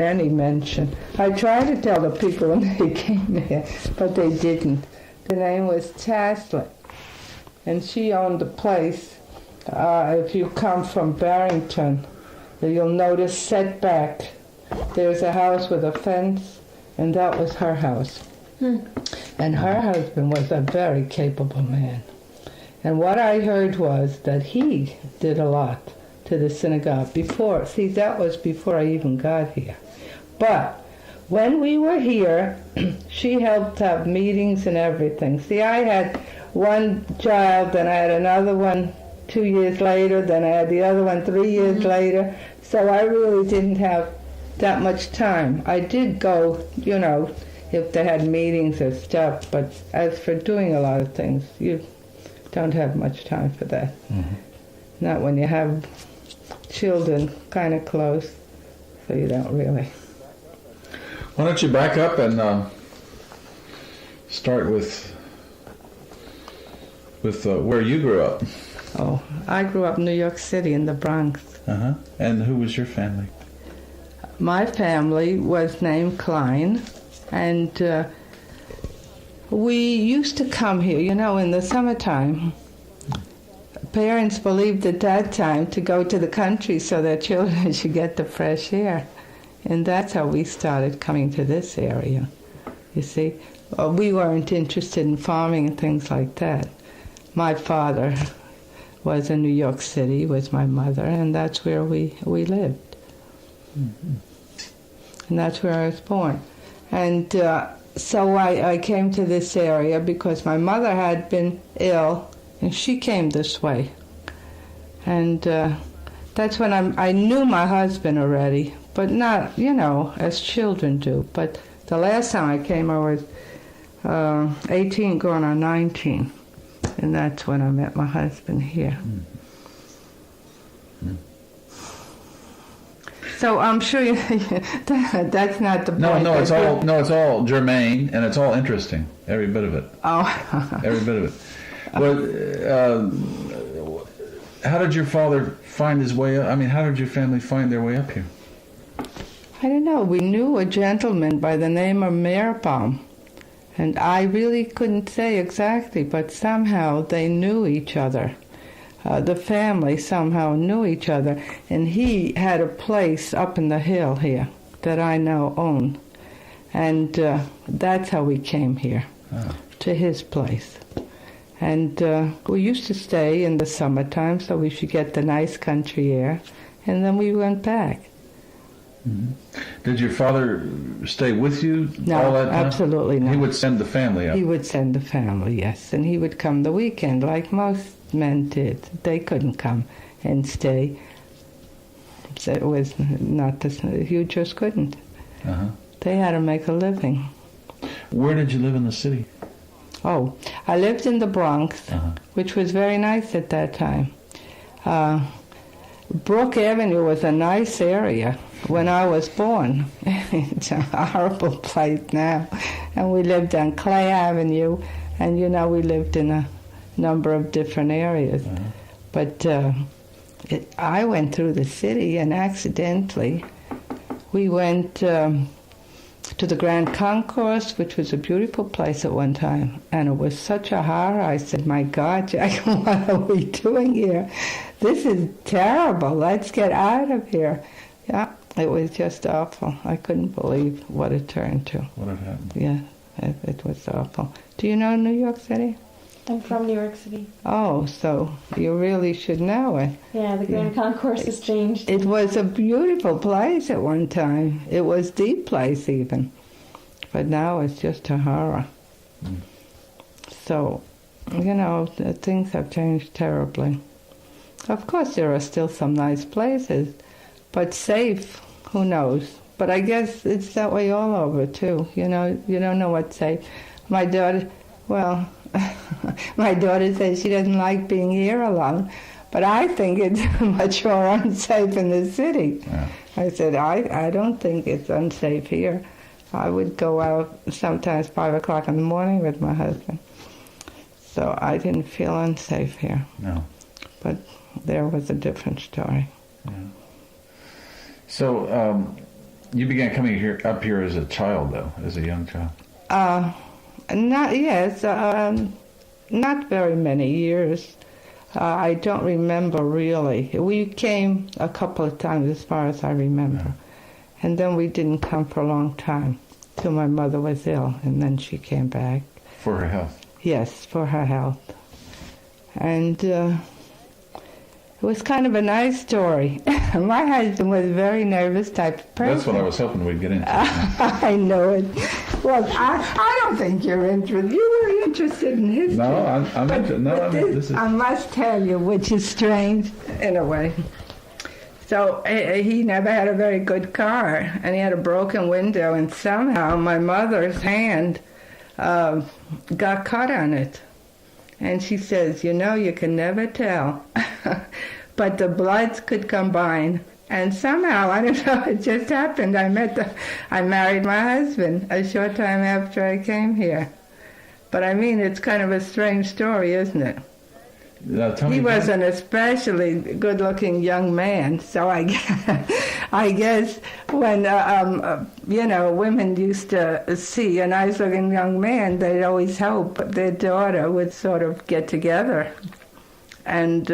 any mention. I tried to tell the people when they came here, but they didn't. The name was Sandler, and she owned the place. If you come from Barrington, you'll notice setback. There's a house with a fence, and that was her house. And her husband was a very capable man. And what I heard was that he did a lot to the synagogue before. See, that was before I even got here. But when we were here, she helped have meetings and everything. See, I had one child, then I had another one 2 years later, then I had the other one 3 years later. So I really didn't have that much time. I did go, if they had meetings or stuff, but as for doing a lot of things, you don't have much time for that. Not when you have children kind of close, so you don't really. Why don't you back up and start with where you grew up? Oh, I grew up in New York City in the Bronx. And who was your family? My family was named Klein, and we used to come here, in the summertime. Parents believed at that time to go to the country so their children should get the fresh air. And that's how we started coming to this area, you see. We weren't interested in farming and things like that. My father was in New York City with my mother, and that's where we lived. And that's where I was born. And so I came to this area because my mother had been ill, and she came this way. And that's when I knew my husband already, but not, as children do. But the last time I came, I was 18 going on 19. And that's when I met my husband here. So I'm sure that's not the point. No, it's all germane, and it's all interesting. Every bit of it. Oh. Every bit of it. Well, how did your father find his way up? I mean, how did your family find their way up here? I don't know. We knew a gentleman by the name of Meerbaum. And I really couldn't say exactly, but somehow they knew each other. The family somehow knew each other. And he had a place up in the hill here that I now own. And that's how we came here, to his place. And we used to stay in the summertime so we should get the nice country air. And then we went back. Did your father stay with you No, all that time? Absolutely not. He would send the family up? He would send the family, yes. And he would come the weekend like most men did. They couldn't come and stay. So it was not this, you just couldn't. They had to make a living. Where did you live in the city? Oh, I lived in the Bronx, which was very nice at that time. Brook Avenue was a nice area when I was born. It's a horrible place now. And we lived on Clay Avenue, and we lived in a number of different areas. But I went through the city, and accidentally we went to the Grand Concourse, which was a beautiful place at one time. And it was such a horror. I said, my God, Jack, what are we doing here? This is terrible. Let's get out of here. Yeah, it was just awful. I couldn't believe what it turned to. What had happened? Yeah, it was awful. Do you know New York City? I'm from New York City. Oh, so you really should know it. Yeah, the Grand Concourse has changed. It was a beautiful place at one time. It was the place even. But now it's just a horror. So, things have changed terribly. Of course, there are still some nice places, but safe, who knows? But I guess it's that way all over, too. You don't know what's safe. My daughter says she doesn't like being here alone, but I think it's much more unsafe in the city. Yeah. I said, I don't think it's unsafe here. I would go out sometimes 5 o'clock in the morning with my husband. So I didn't feel unsafe here. No. But there was a different story. Yeah. So You began coming up here as a child, though, as a young child. Not very many years. I don't remember really. We came a couple of times, as far as I remember, and then we didn't come for a long time till my mother was ill, and then she came back. For her health. Yes, for her health. And it was kind of a nice story. My husband was a very nervous type of person. That's what I was hoping we'd get into. I know it. Well, I don't think you're interested. You were interested in history. No, I must tell you, which is strange in a way. So he never had a very good car, and he had a broken window, and somehow my mother's hand got caught on it. And she says, you can never tell. But the bloods could combine. And somehow, I don't know, it just happened. I married my husband a short time after I came here. But I mean, it's kind of a strange story, isn't it? He was an especially good-looking young man, so I guess when women used to see a nice-looking young man, they'd always hope their daughter would sort of get together. And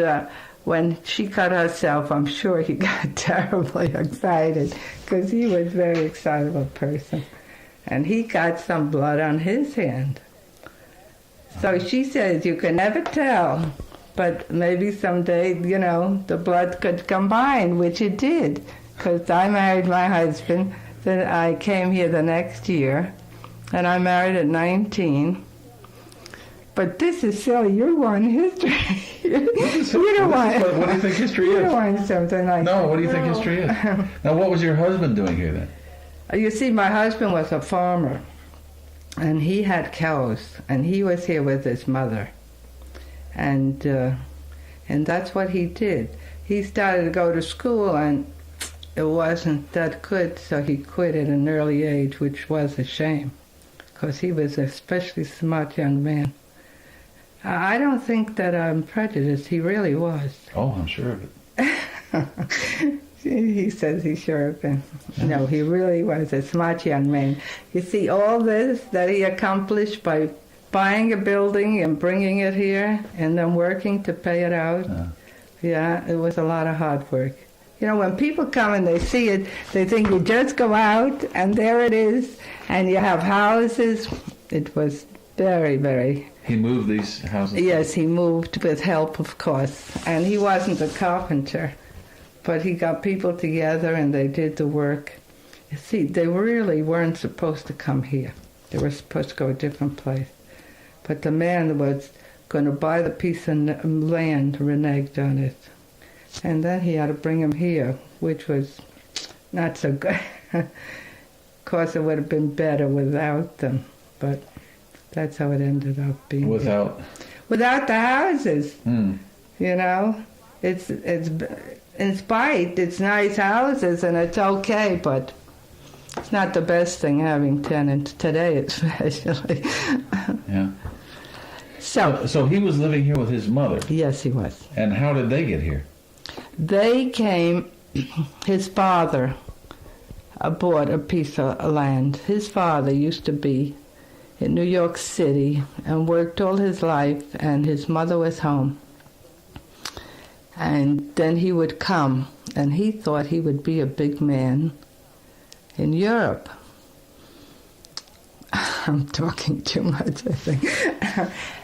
when she cut herself, I'm sure he got terribly excited because he was a very excitable person, and he got some blood on his hand. So she says you can never tell. But maybe someday, the blood could combine, which it did, because I married my husband. Then I came here the next year, and I married at 19. But this is silly. You want history. You don't want. What do you think history is? You don't want something like that. No, what do you think history is? Now, what was your husband doing here then? You see, my husband was a farmer, and he had cows, and he was here with his mother. And that's what he did. He started to go to school, and it wasn't that good, so he quit at an early age, which was a shame, because he was an especially smart young man. I don't think that I'm prejudiced. He really was. Oh, I'm sure of it. He says he's sure of it. No, he really was a smart young man. You see, all this that he accomplished by buying a building and bringing it here and then working to pay it out. Yeah, it was a lot of hard work. When people come and they see it, they think you just go out and there it is, and you have houses. It was very, very... He moved these houses? Yes, he moved with help, of course. And he wasn't a carpenter, but he got people together and they did the work. You see, they really weren't supposed to come here. They were supposed to go a different place. But the man was going to buy the piece of land, reneged on it. And then he had to bring him here, which was not so good. Of course, it would have been better without them, but that's how it ended up being. Without the houses, It's in spite, it's nice houses and it's okay, but it's not the best thing having tenants today, especially. Yeah. So he was living here with his mother? Yes, he was. And how did they get here? They came, his father bought a piece of land. His father used to be in New York City and worked all his life, and his mother was home. And then he would come, and he thought he would be a big man in Europe. I'm talking too much, I think.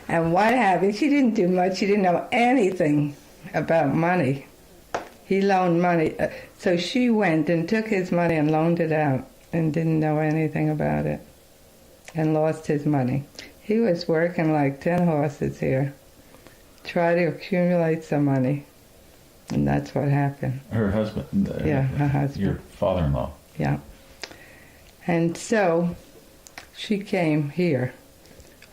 And what happened? She didn't do much. She didn't know anything about money. He loaned money. So she went and took his money and loaned it out and didn't know anything about it and lost his money. He was working like 10 horses here, trying to accumulate some money. And that's what happened. Her husband? Yeah, her husband. Your father-in-law? Yeah. And so she came here,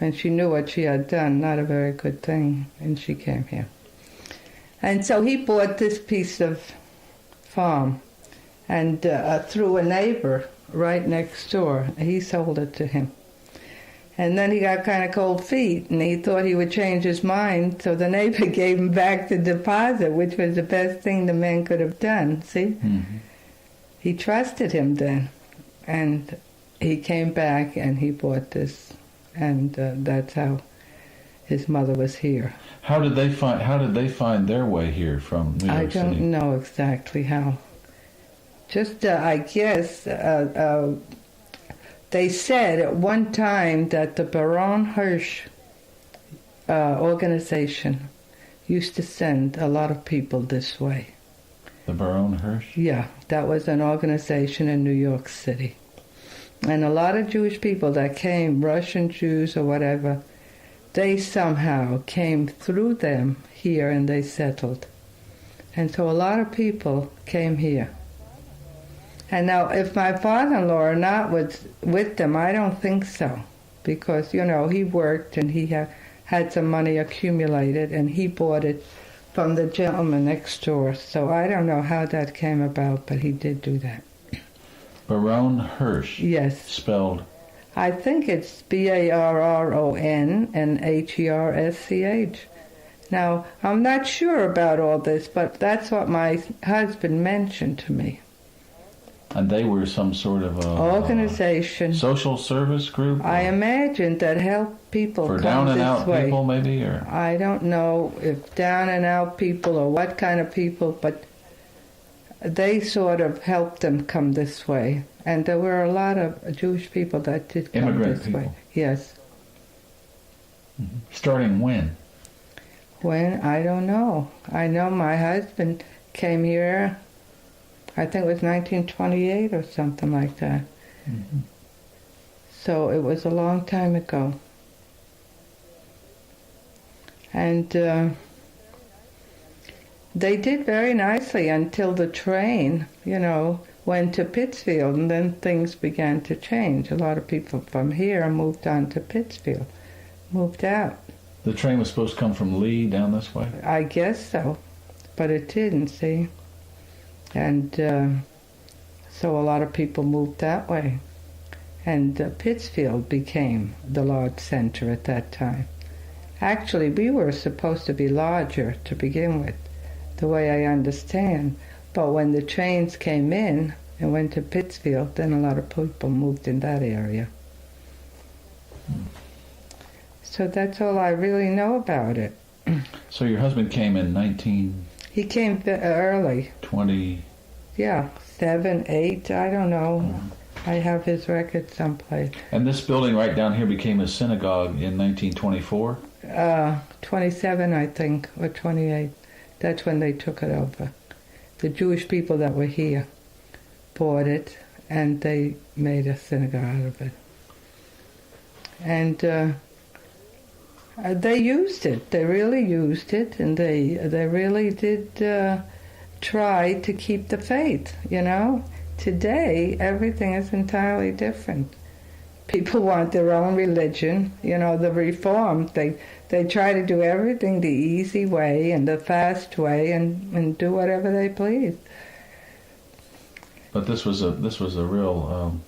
and she knew what she had done, not a very good thing, and she came here. And so he bought this piece of farm, and through a neighbor right next door, he sold it to him. And then he got kind of cold feet, and he thought he would change his mind, so the neighbor gave him back the deposit, which was the best thing the man could have done, see? Mm-hmm. he trusted him then. And he came back and he bought this. And that's how his mother was here. How did they find their way here from New York City? I don't know exactly how. Just, I guess, they said at one time that the Baron Hirsch organization used to send a lot of people this way. The Baron Hirsch? Yeah, that was an organization in New York City. And a lot of Jewish people that came, Russian Jews or whatever, they somehow came through them here and they settled. And so a lot of people came here. And now, if my father-in-law or not was with them, I don't think so. Because, you know, he worked and he had some money accumulated and he bought it from the gentleman next door. So I don't know how that came about, but he did do that. Baron Hirsch? Yes. Spelled? I think it's Barron and Hersch. Now, I'm not sure about all this, but that's what my husband mentioned to me. And they were some sort of organization, social service group. I imagine that helped people for come down and this out way. people, maybe, or I don't know if down and out people or what kind of people, but they sort of helped them come this way. And there were a lot of Jewish people that did come immigrant this people. way. Yes. Mm-hmm. Starting when? When? I don't know. I know my husband came here, I think it was 1928 or something like that. Mm-hmm. So it was a long time ago. And they did very nicely until the train, you know, went to Pittsfield, and then things began to change. A lot of people from here moved on to Pittsfield, moved out. The train was supposed to come from Lee down this way? I guess so, but it didn't, see? And so a lot of people moved that way. And Pittsfield became the large center at that time. Actually, we were supposed to be larger to begin with, the way I understand. But when the trains came in and went to Pittsfield, then a lot of people moved in that area. So that's all I really know about it. So your husband came in 19... He came early. 20... Yeah, 7, 8, I don't know. I have his record someplace. And this building right down here became a synagogue in 1924? 27, I think, or 28. That's when they took it over. The Jewish people that were here bought it, and they made a synagogue out of it. And they used it. They really used it, and they really did try to keep the faith, you know. Today, everything is entirely different. People want their own religion, you know, the Reformed. They try to do everything the easy way and the fast way and do whatever they please. But this was a real...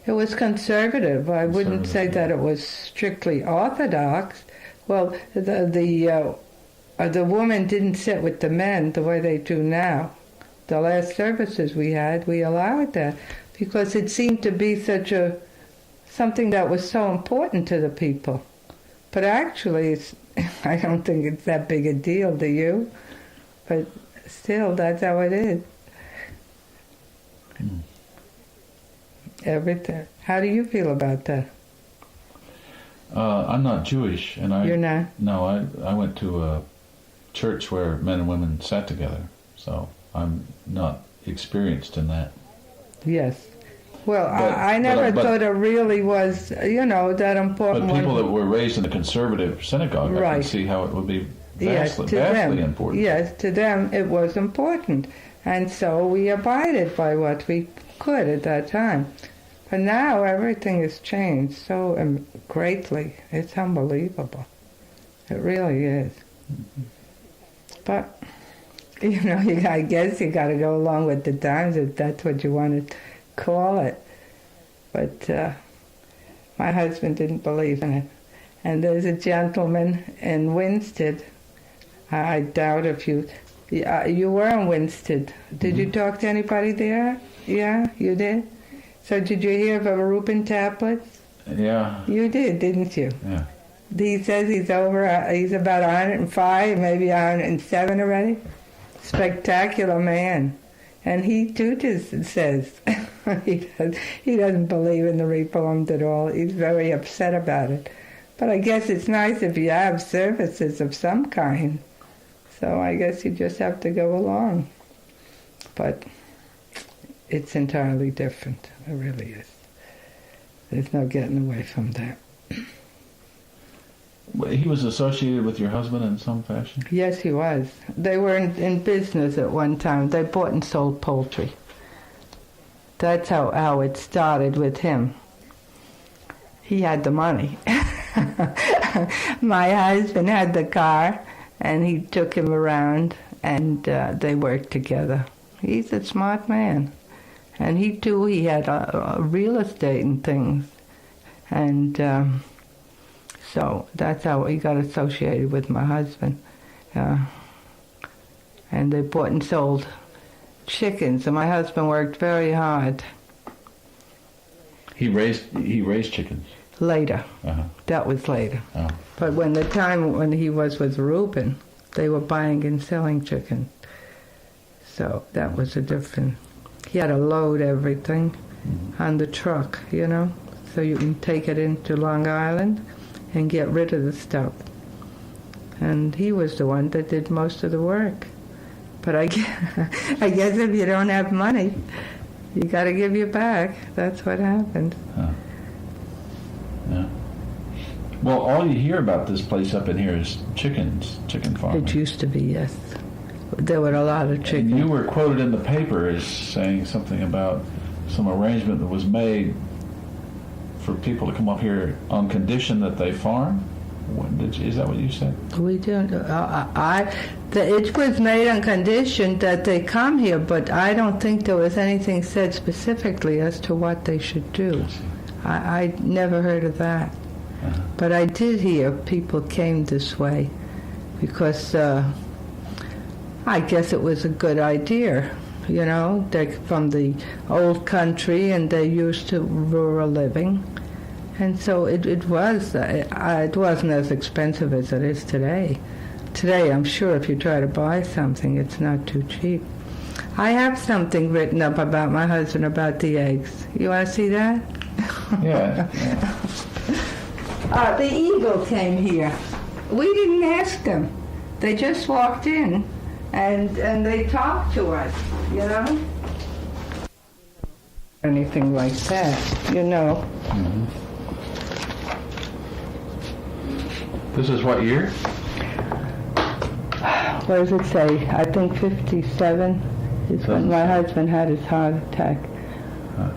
It was conservative. I wouldn't say that it was strictly Orthodox. Well, the women didn't sit with the men the way they do now. The last services we had, we allowed that because it seemed to be something that was so important to the people. But actually, I don't think it's that big a deal, do you? But still, that's how it is. Everything. How do you feel about that? I'm not Jewish, and You're not? No, I went to a church where men and women sat together, so I'm not experienced in that. Yes. Well, I never thought it really was, you know, that important. But people that were raised in the conservative synagogue, I can see how it would be vastly important. Yes, to them it was important. And so we abided by what we could at that time. But now everything has changed so greatly. It's unbelievable. It really is. Mm-hmm. But, you know, I guess you got to go along with the times if that's what you want to call it. But my husband didn't believe in it. And there's a gentleman in Winsted. I doubt if you were in Winsted. Did you talk to anybody there? Yeah, you did? So did you hear of a Reuben tablet? Yeah. You did, didn't you? Yeah. He says he's about 105, maybe 107 already. Spectacular man. And he too just says he doesn't believe in the Reformed at all. He's very upset about it. But I guess it's nice if you have services of some kind. So I guess you just have to go along. But it's entirely different. It really is. There's no getting away from that. He was associated with your husband in some fashion? Yes, he was. They were in business at one time. They bought and sold poultry. That's how it started with him. He had the money. My husband had the car, and he took him around, and they worked together. He's a smart man. And he, too, he had a real estate and things. And so that's how he got associated with my husband. And they bought and sold chickens, and my husband worked very hard. He raised chickens? Later. Uh-huh. That was later. Oh. But when the time when he was with Reuben, they were buying and selling chickens. So that was a different... He had to load everything on the truck, you know, so you can take it into Long Island and get rid of the stuff. And he was the one that did most of the work. But I guess if you don't have money, you got to give you back. That's what happened. Huh. Yeah. Well, all you hear about this place up in here is chicken farming. It used to be, yes. There were a lot of chickens. And you were quoted in the paper as saying something about some arrangement that was made for people to come up here on condition that they farm. Is that what you said? We don't. It was made on condition that they come here, but I don't think there was anything said specifically as to what they should do. I never heard of that. Uh-huh. But I did hear people came this way because I guess it was a good idea. You know, they're from the old country and they're used to rural living. And so it wasn't as expensive as it is today. Today, I'm sure if you try to buy something, it's not too cheap. I have something written up about my husband about the eggs. You want to see that? Yeah. The eagle came here. We didn't ask them. They just walked in, and they talked to us, you know? Anything like that, you know. Mm-hmm. This is what year? What does it say? I think 57 is when my husband had his heart attack. Huh.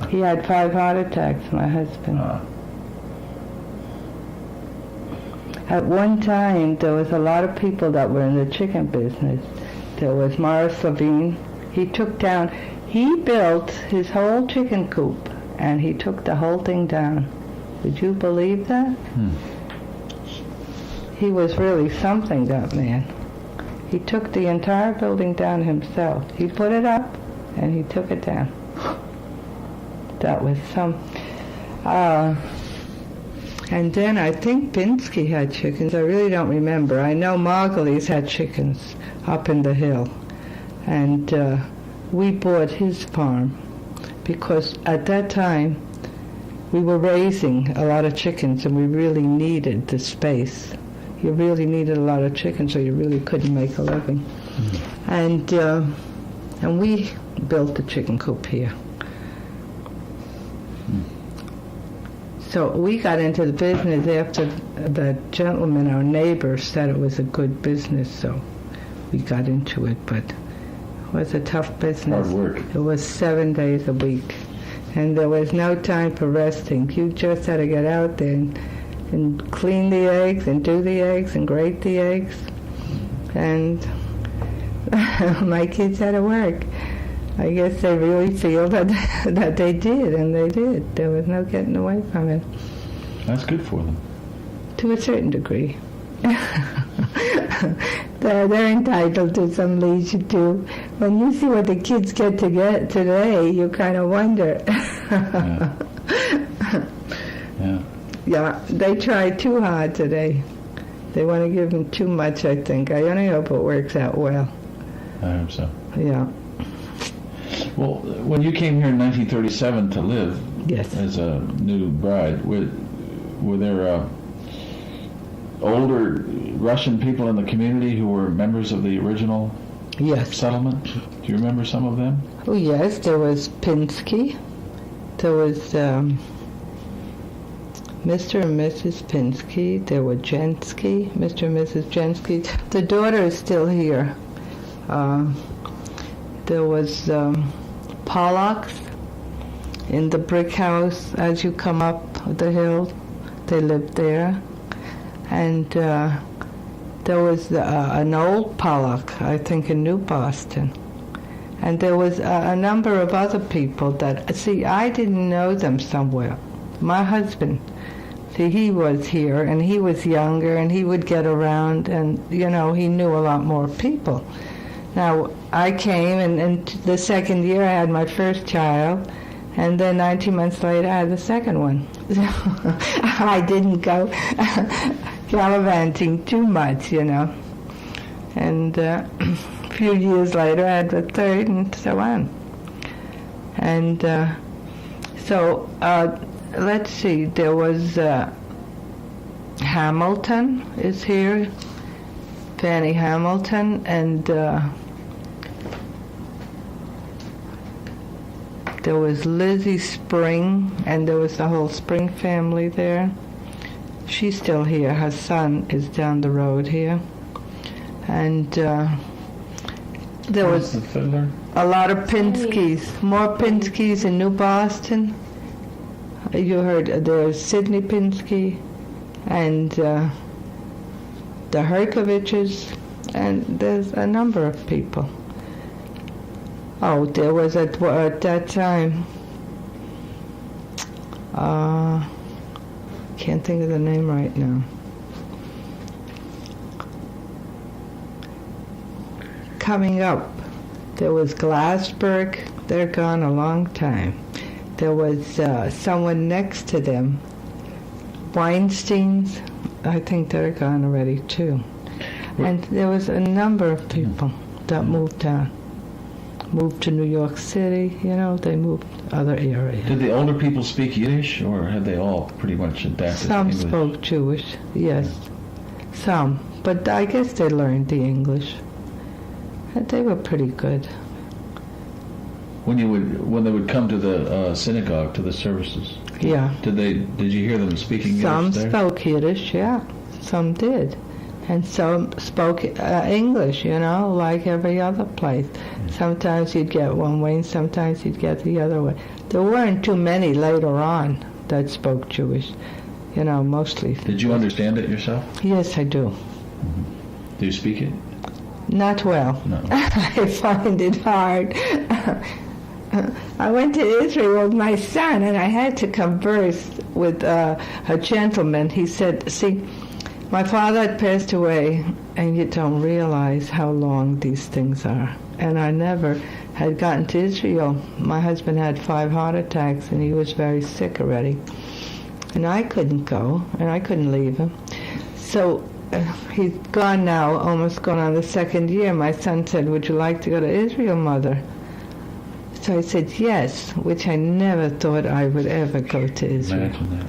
He had 5 heart attacks, my husband. At one time, there was a lot of people that were in the chicken business. There was Morris Levine. He built his whole chicken coop, and he took the whole thing down. Would you believe that? He was really something, that man. He took the entire building down himself. He put it up, and he took it down. That was some... and then I think Pinsky had chickens. I really don't remember. I know Margulies had chickens up in the hill. And we bought his farm because at that time we were raising a lot of chickens and we really needed the space. You really needed a lot of chickens or you really couldn't make a living. Mm-hmm. And we built the chicken coop here. So we got into the business after the gentleman, our neighbor, said it was a good business, so we got into it, but it was a tough business. Hard work. It was 7 days a week, and there was no time for resting. You just had to get out there and clean the eggs and do the eggs and grate the eggs, and my kids had to work. I guess they really feel that they did, and they did. There was no getting away from it. That's good for them. To a certain degree. They're entitled to some leisure too, When you see what the kids get today, you kind of wonder. Yeah. Yeah. Yeah, they try too hard today. They want to give them too much, I think. I only hope it works out well. I hope so. Yeah. Well, when you came here in 1937 to live Yes. as a new bride, were there older Russian people in the community who were members of the original Yes. settlement? Do you remember some of them? Oh, yes, there was Pinsky. There was Mr. and Mrs. Pinsky. There were Jensky, Mr. and Mrs. Jensky. The daughter is still here. There was Pollocks in the brick house as you come up the hill. They lived there. And there was an old Pollock, I think, in New Boston. And there was a number of other people that, see, I didn't know them somewhere. My husband, see, he was here, and he was younger, and he would get around, and, you know, he knew a lot more people. Now, I came, and the second year I had my first child, and then 19 months later I had the second one. I didn't go gallivanting too much, you know. And a few years later I had the third, and so on. And so, let's see, there was Hamilton is here, Fanny Hamilton, and there was Lizzie Spring, and there was the whole Spring family there. She's still here. Her son is down the road here. And there was the fiddler? a lot of Pinskys, more Pinskys in New Boston. You heard there's Sidney Pinsky and the Herkoviches, and there's a number of people. Oh, there was at that time, can't think of the name right now. Coming up, there was Glassberg. They're gone a long time. There was someone next to them, Weinsteins. I think they're gone already too. And there was a number of people that moved down. Moved to New York City, you know, they moved other areas. Did the older people speak Yiddish, or had they all pretty much adapted Some to English? spoke Jewish, yes. Some, but I guess they learned the English. And they were pretty good. When they would come to the synagogue, to the services, Yeah. did you hear them speaking Some Yiddish there? spoke Yiddish, yeah. Some did. And some spoke English, you know, like every other place. Sometimes you'd get one way, and sometimes you'd get the other way. There weren't too many later on that spoke Jewish, you know, mostly. Did you understand it yourself? Yes, I do. Do you speak it? Not well. No. I find it hard. I went to Israel with my son, and I had to converse with a gentleman. He said, see, my father had passed away, and you don't realize how long these things are. And I never had gotten to Israel. My husband had 5 heart attacks, and he was very sick already. And I couldn't go, and I couldn't leave him. So he's gone now, almost gone on the 2nd year. My son said, would you like to go to Israel, Mother? So I said yes, which I never thought I would ever go to Israel. Imagine that.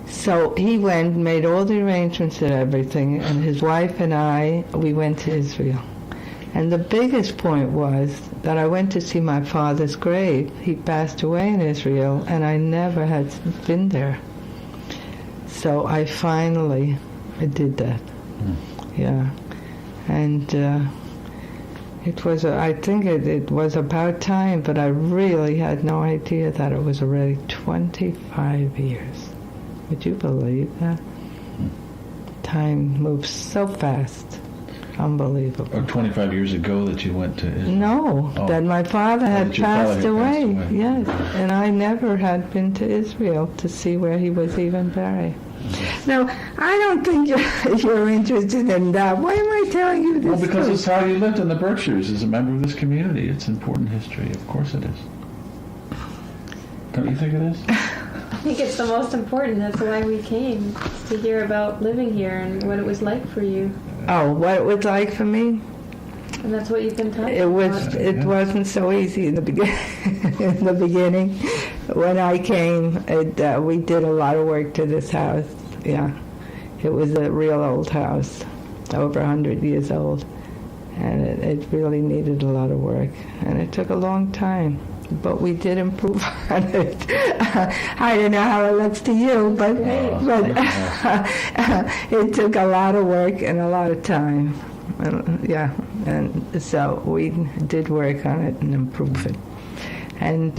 So he went, made all the arrangements and everything, and his wife and I, we went to Israel. And the biggest point was that I went to see my father's grave. He passed away in Israel, and I never had been there. So I finally did that. Yeah. And it was, I think it was about time, but I really had no idea that it was already 25 years. Would you believe that? Time moves so fast. Unbelievable. Or 25 years ago that you went to Israel? No, that my father had that your father passed had away. passed away. Yes, and I never had been to Israel to see where he was even buried. No, I don't think you're interested in that. Why am I telling you this? Well, because story? it's how you lived in the Berkshires as a member of this community. It's important history. Of course it is. Don't you think it is? I think it's the most important. That's why we came, to hear about living here and what it was like for you. Oh, what it was like for me? And that's what you've been talking It was. about. It wasn't so easy in the in the beginning. When I came, we did a lot of work to this house. Yeah, it was a real old house, over 100 years old, and it really needed a lot of work, and it took a long time. But we did improve on it. I don't know how it looks to you, but it took a lot of work and a lot of time. Yeah, and so we did work on it and improve it. And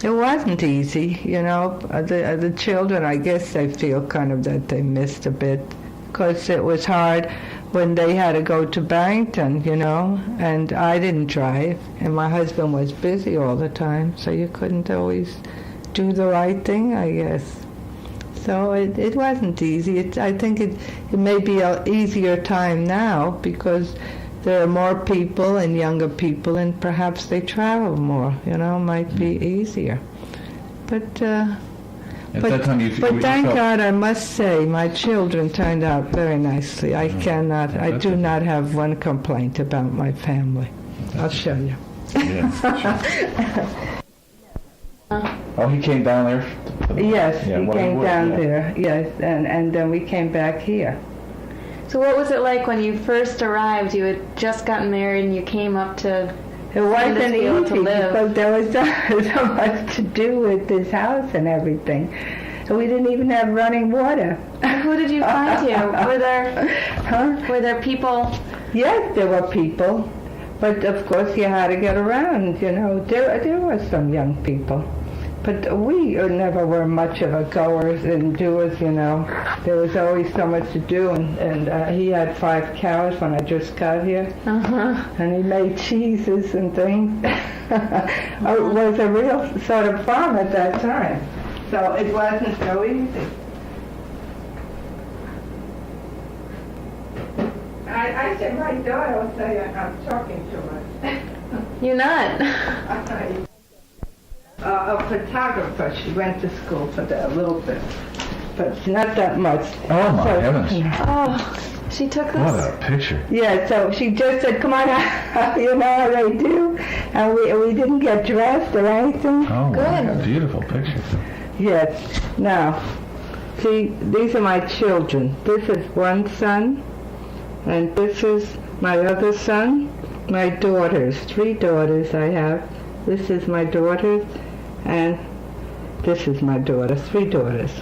it wasn't easy, you know. The children, I guess they feel kind of that they missed a bit, because it was hard when they had to go to Barrington, you know, and I didn't drive, and my husband was busy all the time, so you couldn't always do the right thing, I guess. So it wasn't easy. I think it may be an easier time now because there are more people and younger people, and perhaps they travel more, you know, might be easier. But At that time, you but thank felt, God, I must say, my children turned out very nicely. I do not have one complaint about my family. I'll show you. Yeah, sure. Oh, he came down there? Yes, Yeah, he well, came would, down yeah. there, yes, and then we came back here. So what was it like when you first arrived? You had just gotten married and you came up to It wasn't Sandler easy to live. because there was so much to do with this house and everything. So we didn't even have running water. Who did you find here? Were there people? Yes, there were people, but of course you had to get around, you know. There were some young people, but we never were much of a goers and doers, you know. There was always so much to do, and he had 5 cows when I just got here, and he made cheeses and things. It was a real sort of farm at that time, so it wasn't so easy. I said my daughter will say I'm talking too much. You're not. A photographer. She went to school for that a little bit, but not that much. Oh, my heavens. Oh, she took What this. a picture. Yeah, so she just said, "Come on out," you know how they do, and we didn't get dressed or anything. Oh, Good. my God, beautiful picture. Yes. Now, see, these are my children. This is one son, and this is my other son. My daughters, 3 daughters I have. This is my daughters, and this is my daughter, 3 daughters.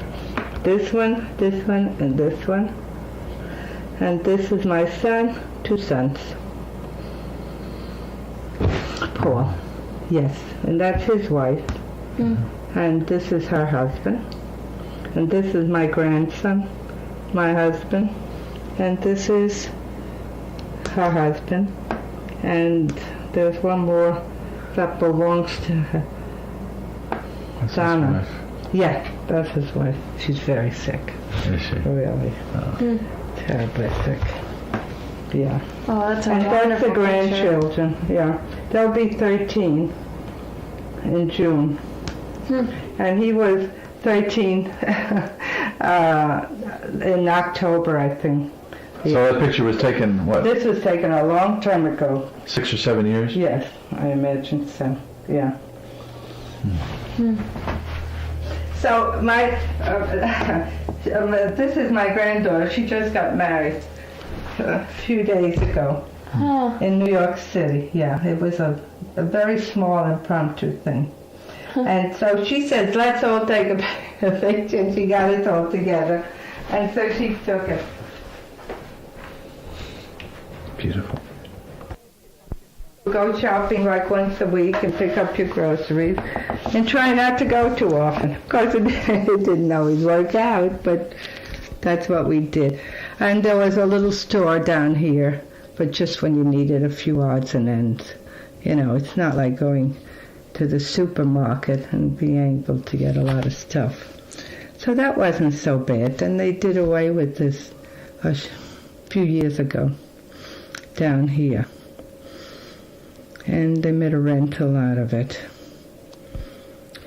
This one, and this one. And this is my son, 2 sons. Paul, yes, and that's his wife. And this is her husband. And this is my grandson, my husband. And this is her husband. And there's one more that belongs to her. That's his Donna. wife. Yeah, that's his wife. She's very sick. Is she? Really. Terribly sick. Yeah. Oh, that's a And that's wonderful the grandchildren. Yeah. They'll be 13 in June. And he was 13 in October, I think. So that picture was taken, what, This was taken a long time ago. 6 or 7 years? Yes, I imagine so. Yeah. So my, this is my granddaughter. She just got married a few days ago in New York City. Yeah, it was a very small impromptu thing. And so she says, let's all take a picture, and she got us all together. And so she took it. Beautiful. Go shopping like once a week and pick up your groceries, and try not to go too often. Of course, it didn't always work out, but that's what we did. And there was a little store down here, but just when you needed a few odds and ends. You know, it's not like going to the supermarket and being able to get a lot of stuff. So that wasn't so bad. Then they did away with this a few years ago down here. And they made a rental out of it.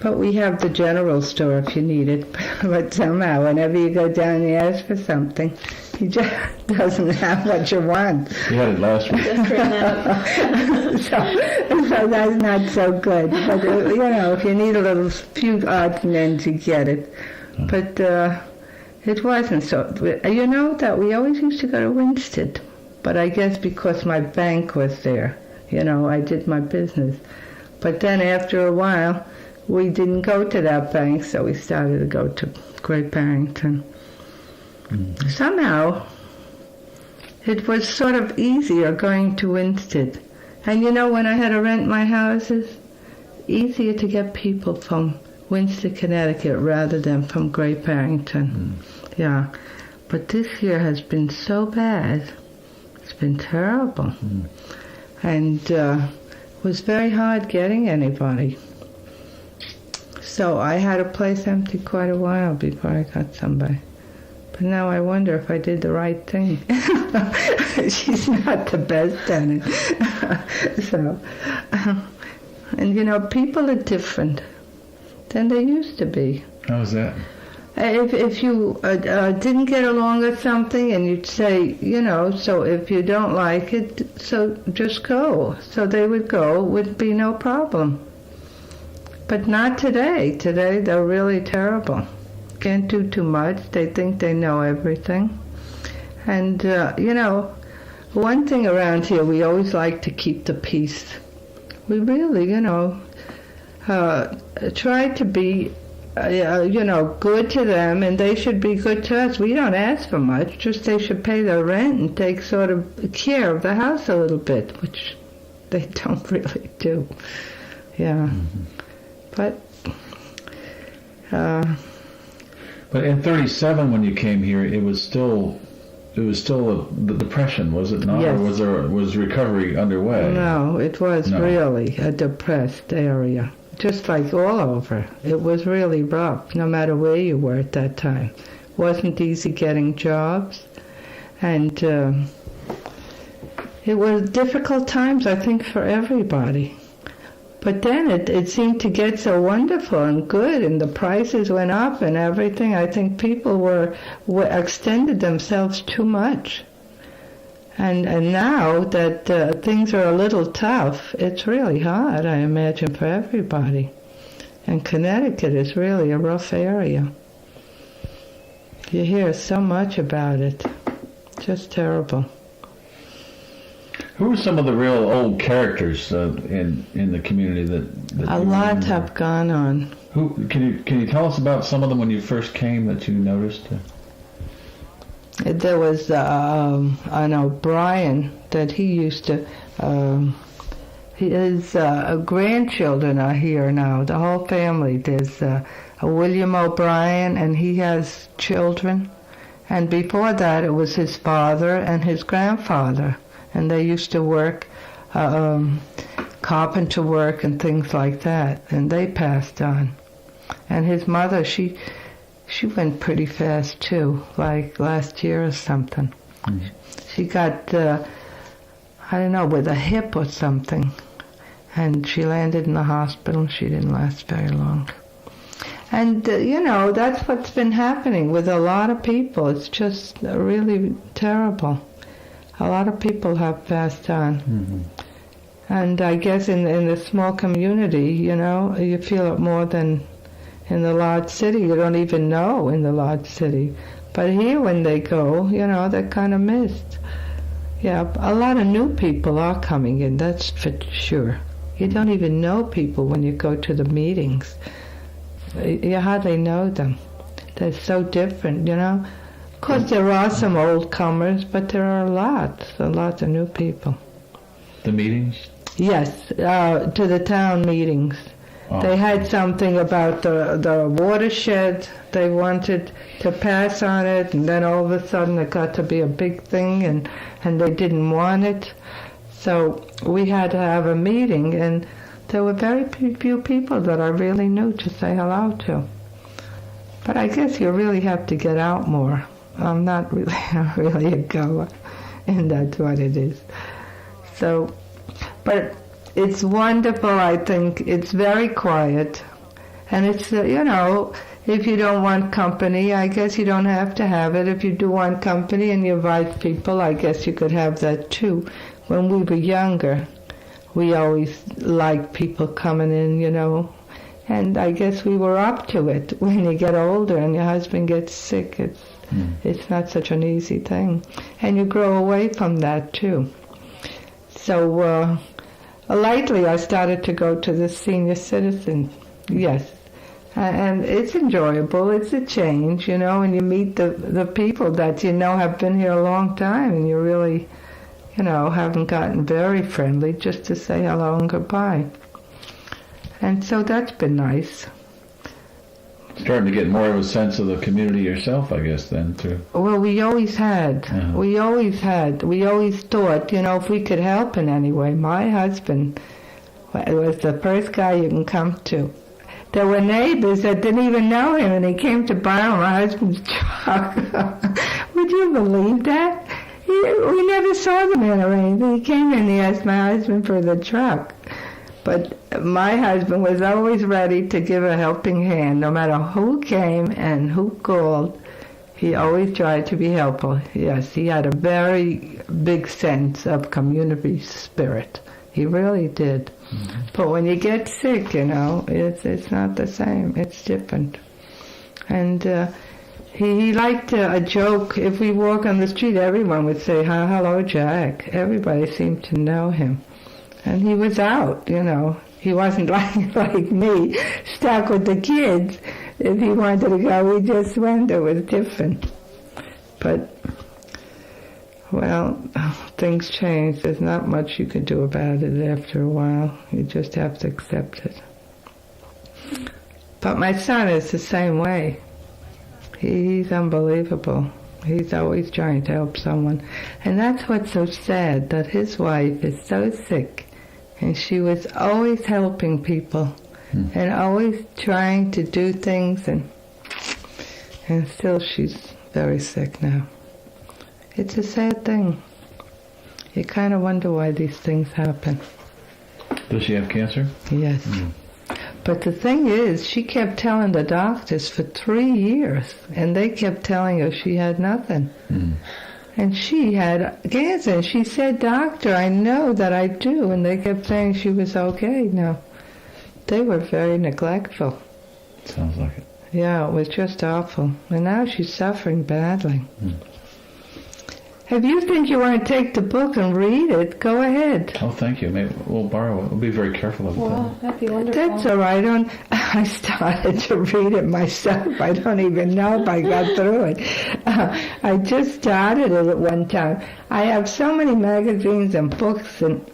But we have the general store if you need it. But somehow, whenever you go down and you ask for something, he just doesn't have what you want. You had it last week. Just ran out. So that's not so good. But, if you need a little few odds and ends, you get it. But it wasn't so. That we always used to go to Winsted. But I guess because my bank was there, I did my business. But then after a while, we didn't go to that bank, so we started to go to Great Barrington. Somehow, it was sort of easier going to Winsted. And when I had to rent my houses, easier to get people from Winsted, Connecticut, rather than from Great Barrington. Yeah. But this year has been so bad. It's been terrible. And it was very hard getting anybody. So I had a place empty quite a while before I got somebody. But now I wonder if I did the right thing. She's not the best at it. So, and people are different than they used to be. How's that? If you didn't get along with something and you'd say, so if you don't like it, so just go. So they would go, would be no problem. But not today. Today they're really terrible. Can't do too much. They think they know everything. And, one thing around here, we always like to keep the peace. We really, try to be, good to them, and they should be good to us. We don't ask for much, just they should pay their rent and take sort of care of the house a little bit, which they don't really do. Yeah. But in '37, when you came here, it was still the Depression, was it not? Yes. Or was recovery underway? No, it was really a depressed area, just like all over. It was really rough, no matter where you were at that time. It wasn't easy getting jobs, and it was difficult times, I think, for everybody. But then it seemed to get so wonderful and good, and the prices went up and everything. I think people were extended themselves too much. And now that things are a little tough, it's really hard, I imagine, for everybody. And Connecticut is really a rough area. You hear so much about it. Just terrible. Who are some of the real old characters in the community that a lot have gone on. Who can you tell us about some of them when you first came that you noticed? There was an O'Brien that he used to. His grandchildren are here now. The whole family. There's a William O'Brien, and he has children. And before that, it was his father and his grandfather. And they used to work, carpenter work and things like that. And they passed on. And his mother, she went pretty fast too, like last year or something. Mm-hmm. She got, with a hip or something. And she landed in the hospital. She didn't last very long. And, that's what's been happening with a lot of people. It's just really terrible. A lot of people have passed on. Mm-hmm. And I guess in the small community, you feel it more than in the large city. You don't even know in the large city. But here when they go, they're kind of missed. Yeah, a lot of new people are coming in, that's for sure. You don't even know people when you go to the meetings. You hardly know them. They're so different, Of course, there are some old comers, but there are lots of new people. The meetings? Yes, to the town meetings. Oh. They had something about the watershed. They wanted to pass on it, and then all of a sudden it got to be a big thing, and they didn't want it. So we had to have a meeting, and there were very few people that I really knew to say hello to. But I guess you really have to get out more. I'm not really, really a goer, and that's what it is. So, but it's wonderful, I think. It's very quiet. And it's, if you don't want company, I guess you don't have to have it. If you do want company and you invite people, I guess you could have that too. When we were younger, we always liked people coming in, and I guess we were up to it. When you get older and your husband gets sick, it's not such an easy thing. And you grow away from that too. So lately I started to go to the senior citizen, yes. And it's enjoyable. It's a change, and you meet the people that have been here a long time, and you really, haven't gotten very friendly, just to say hello and goodbye. And so that's been nice. Starting to get more of a sense of the community yourself, I guess, then, too. Well, we always had. Uh-huh. We always thought, if we could help in any way. My husband was the first guy you can come to. There were neighbors that didn't even know him, and he came to borrow my husband's truck. Would you believe that? We never saw the man or anything. He came in and he asked my husband for the truck. But my husband was always ready to give a helping hand, no matter who came and who called. He always tried to be helpful. Yes, he had a very big sense of community spirit. He really did. Mm-hmm. But when you get sick, it's not the same. It's different. And he liked a joke. If we walk on the street, everyone would say, hello, Jack. Everybody seemed to know him. And he was out, He wasn't like me, stuck with the kids. If he wanted to go, we just went. It was different. But, well, things change. There's not much you can do about it after a while. You just have to accept it. But my son is the same way. He's unbelievable. He's always trying to help someone. And that's what's so sad, that his wife is so sick. And she was always helping people and always trying to do things. And still she's very sick now. It's a sad thing. You kind of wonder why these things happen. Does she have cancer? Yes. Mm. But the thing is, she kept telling the doctors for 3 years, and they kept telling her she had nothing. Mm. And she had cancer, and she said, "Doctor, I know that I do," and they kept saying she was okay. No, they were very neglectful. Sounds like it. Yeah, it was just awful. And now she's suffering badly. Mm. If you think you want to take the book and read it, go ahead. Oh, thank you. Maybe we'll borrow it. We'll be very careful of it. Well, that'd be wonderful. That's all right. I started to read it myself. I don't even know if I got through it. I just started it at one time. I have so many magazines and books, and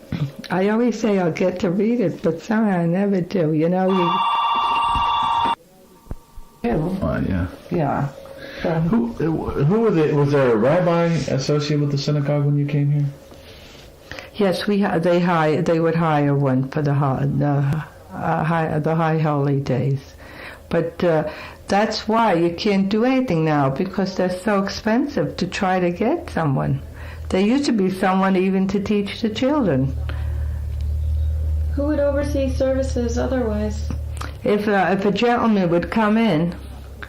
I always say I'll get to read it, but somehow I never do. Yeah. Yeah. Who were was there a rabbi associated with the synagogue when you came here? Yes, they would hire one for the high holy days, but that's why you can't do anything now, because they're so expensive to try to get someone. There used to be someone even to teach the children. Who would oversee services otherwise? If a gentleman would come in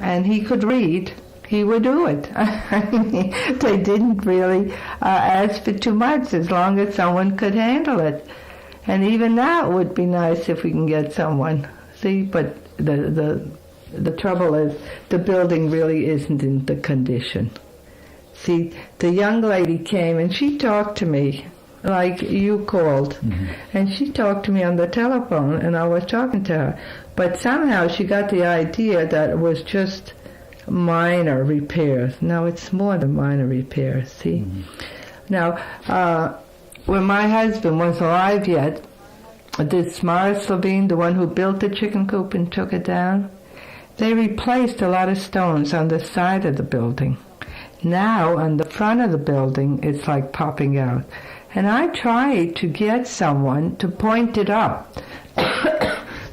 and he could read, he would do it. They didn't really ask for too much, as long as someone could handle it. And even that would be nice if we can get someone. See, but the trouble is the building really isn't in the condition. See, the young lady came and she talked to me like you called. Mm-hmm. And she talked to me on the telephone, and I was talking to her. But somehow she got the idea that it was just minor repairs. No, it's more than minor repairs, see? Mm-hmm. Now, when my husband was alive yet, this Morris Levine, the one who built the chicken coop and took it down, they replaced a lot of stones on the side of the building. Now, on the front of the building, it's like popping out. And I tried to get someone to point it up.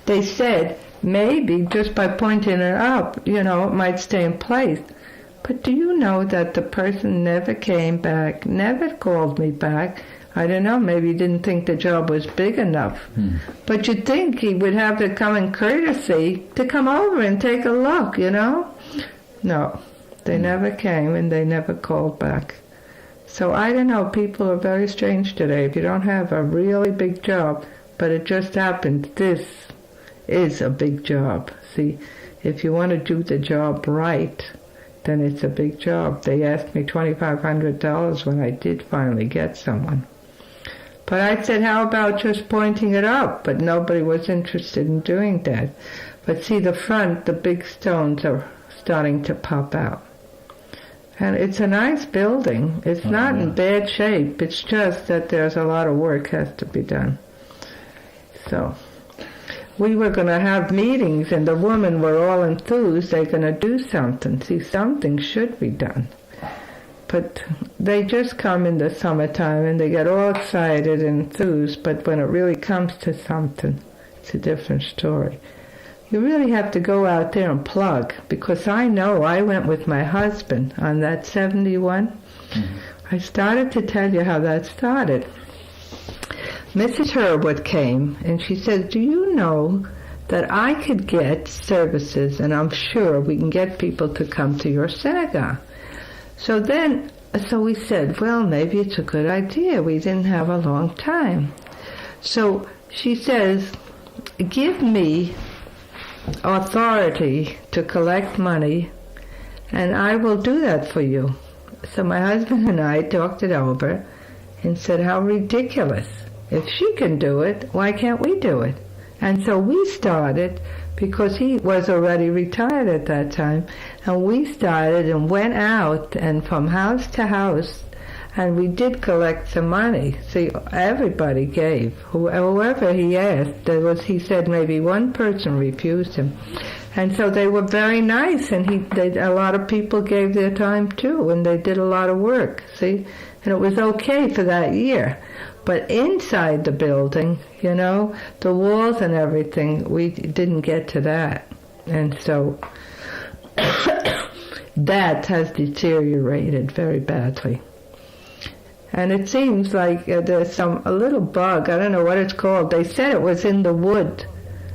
They said maybe just by pointing it up, it might stay in place. But do you know that the person never came back, never called me back? I don't know, maybe he didn't think the job was big enough. But you'd think he would have the common courtesy to come over and take a look, No, they never came and they never called back. So I don't know, people are very strange today. If you don't have a really big job, but it just happens, this is a big job. See, if you want to do the job right, then it's a big job. They asked me $2,500 when I did finally get someone. But I said, how about just pointing it up? But nobody was interested in doing that. But see, the front, the big stones are starting to pop out. And it's a nice building. It's not in bad shape. It's just that there's a lot of work has to be done. So we were going to have meetings, and the women were all enthused. They're going to do something. See, something should be done. But they just come in the summertime, and they get all excited and enthused. But when it really comes to something, it's a different story. You really have to go out there and plug, because I know I went with my husband on that 71. I started to tell you how that started. Mrs. Herwood came, and she said, do you know that I could get services, and I'm sure we can get people to come to your synagogue? So we said, well, maybe it's a good idea. We didn't have a long time. So she says, give me authority to collect money, and I will do that for you. So my husband and I talked it over and said, how ridiculous. If she can do it, why can't we do it? And so we started, because he was already retired at that time, and we started and went out and from house to house, and we did collect some money. See, everybody gave. Whoever he asked, he said maybe one person refused him. And so they were very nice, and a lot of people gave their time too, and they did a lot of work, see? And it was okay for that year. But inside the building, the walls and everything, we didn't get to that. And so that has deteriorated very badly. And it seems like there's a little bug, I don't know what it's called. They said it was in the wood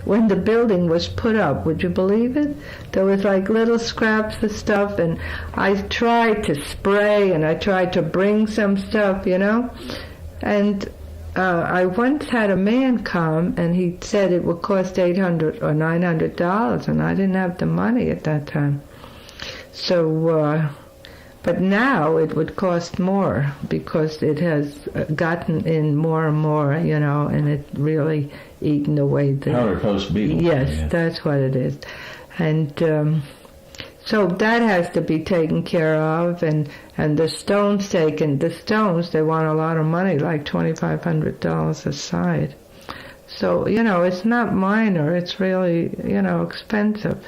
when the building was put up. Would you believe it? There was like little scraps of stuff, and I tried to spray, and I tried to bring some stuff, And I once had a man come, and he said it would cost $800 or $900, and I didn't have the money at that time. So, but now it would cost more, because it has gotten in more and more, and it really eaten away the powder coast beetle. Yes, that's what it is. And so that has to be taken care of, and the stones taken. The stones, they want a lot of money, like $2,500 a side. So, it's not minor, it's really, expensive.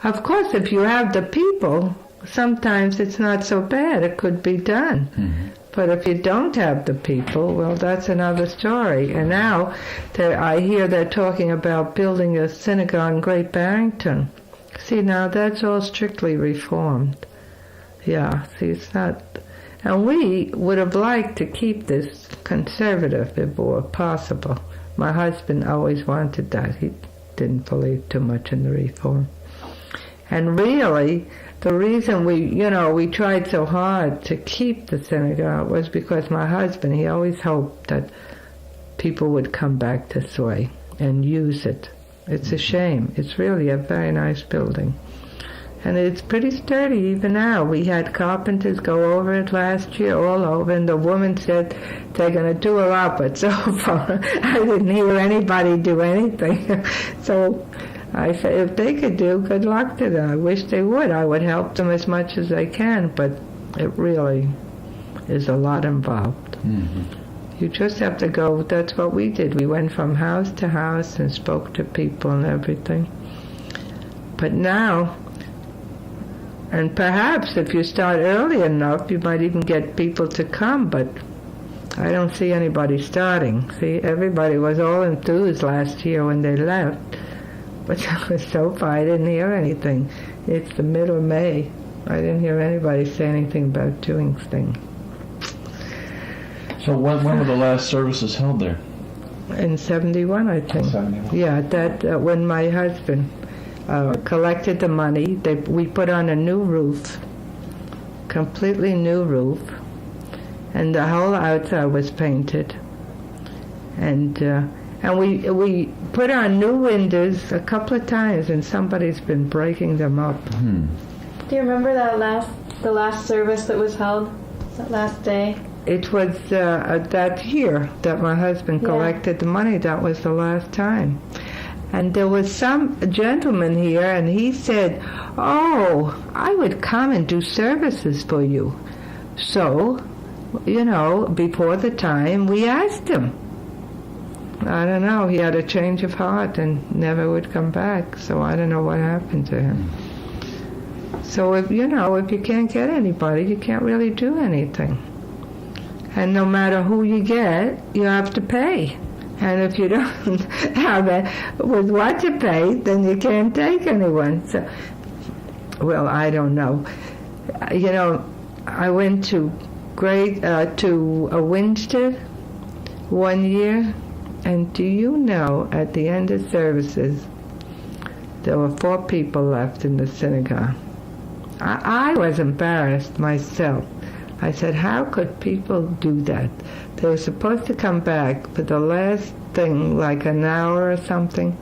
Of course, if you have the people, sometimes it's not so bad, it could be done. Mm-hmm. But if you don't have the people, well, that's another story. And now I hear they're talking about building a synagogue in Great Barrington. See, now that's all strictly reformed. Yeah, see, it's not... And we would have liked to keep this conservative if it were possible. My husband always wanted that. He didn't believe too much in the reform. And really, the reason we tried so hard to keep the synagogue was because my husband, he always hoped that people would come back this way and use it. It's a shame. It's really a very nice building. And it's pretty sturdy even now. We had carpenters go over it last year, all over, and the woman said they're going to do a lot, but so far I didn't hear anybody do anything. So I said, if they could do, good luck to them. I wish they would. I would help them as much as I can, but it really is a lot involved. Mm-hmm. You just have to go. That's what we did. We went from house to house and spoke to people and everything. But now, and perhaps if you start early enough, you might even get people to come, but I don't see anybody starting. See, everybody was all enthused last year when they left. But so far I didn't hear anything. It's the middle of May. I didn't hear anybody say anything about doing things. So when were the last services held there? In 71, I think. 71. Yeah, that when my husband collected the money, we put on a new roof, completely new roof, and the whole outside was painted. And we put on new windows a couple of times, and somebody's been breaking them up. Do you remember the last service that was held, that last day? It was that year that my husband collected the money. That was the last time. And there was some gentleman here, and he said, "Oh, I would come and do services for you." So, before the time, we asked him. I don't know, he had a change of heart and never would come back, so I don't know what happened to him. So if you can't get anybody, you can't really do anything. And no matter who you get, you have to pay. And if you don't have it with what to pay, then you can't take anyone. So, well, I don't know. I went to Winstead one year, and do you know, at the end of services, there were 4 people left in the synagogue. I was embarrassed myself. I said, how could people do that? They were supposed to come back for the last thing, like an hour or something,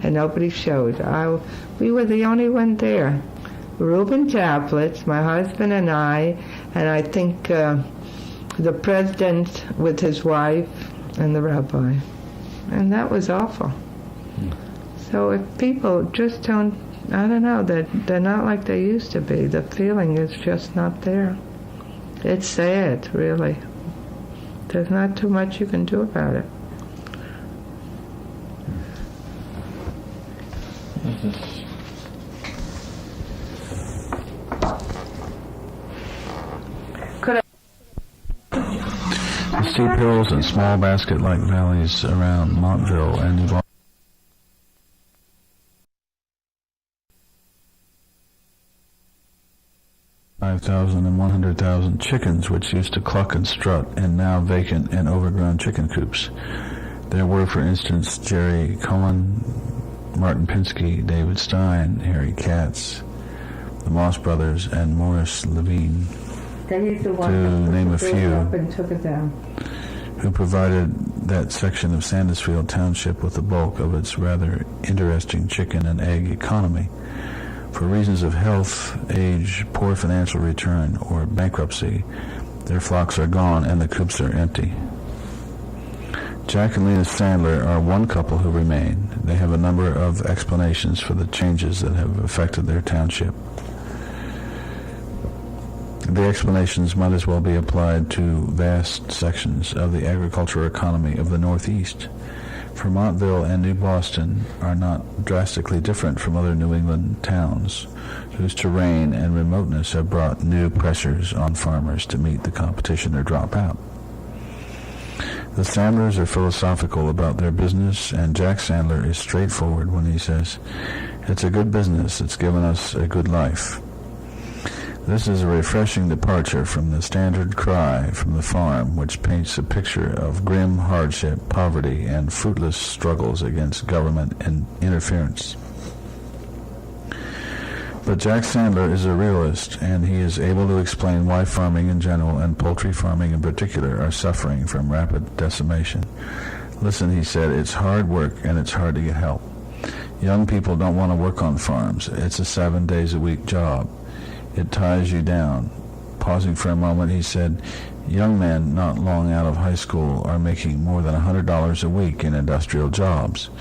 and nobody showed. We were the only one there. Reuben Chaplitz, my husband and I think the president with his wife and the rabbi. And that was awful. So if people just don't, I don't know, they're not like they used to be. The feeling is just not there. It's sad, really. There's not too much you can do about it. The steep hills and small basket-like valleys around Montville and New Boston 5,000 and 100,000 chickens which used to cluck and strut and now vacant and overgrown chicken coops. There were, for instance, Jerry Cohen, Martin Pinsky, David Stein, Harry Katz, the Moss Brothers, and Morris Levine, to name a few, up and took it down. who provided that section of Sandusfield Township with the bulk of its rather interesting chicken and egg economy. For reasons of health, age, poor financial return, or bankruptcy, their flocks are gone and the coops are empty. Jack and Lena Sandler are one couple who remain. They have a number of explanations for the changes that have affected their township. The explanations might as well be applied to vast sections of the agricultural economy of the Northeast. For Montville and New Boston are not drastically different from other New England towns, whose terrain and remoteness have brought new pressures on farmers to meet the competition or drop out. The Sandlers are philosophical about their business, and Jack Sandler is straightforward when he says, "It's a good business, it's given us a good life." This is a refreshing departure from the standard cry from the farm, which paints a picture of grim hardship, poverty, and fruitless struggles against government and interference. But Jack Sandler is a realist, and he is able to explain why farming in general and poultry farming in particular are suffering from rapid decimation. Listen, he said, it's hard work and it's hard to get help. Young people don't want to work on farms. It's a 7 days a week job. It ties you down. Pausing for a moment, he said, young men not long out of high school are making more than $100 a week in industrial jobs.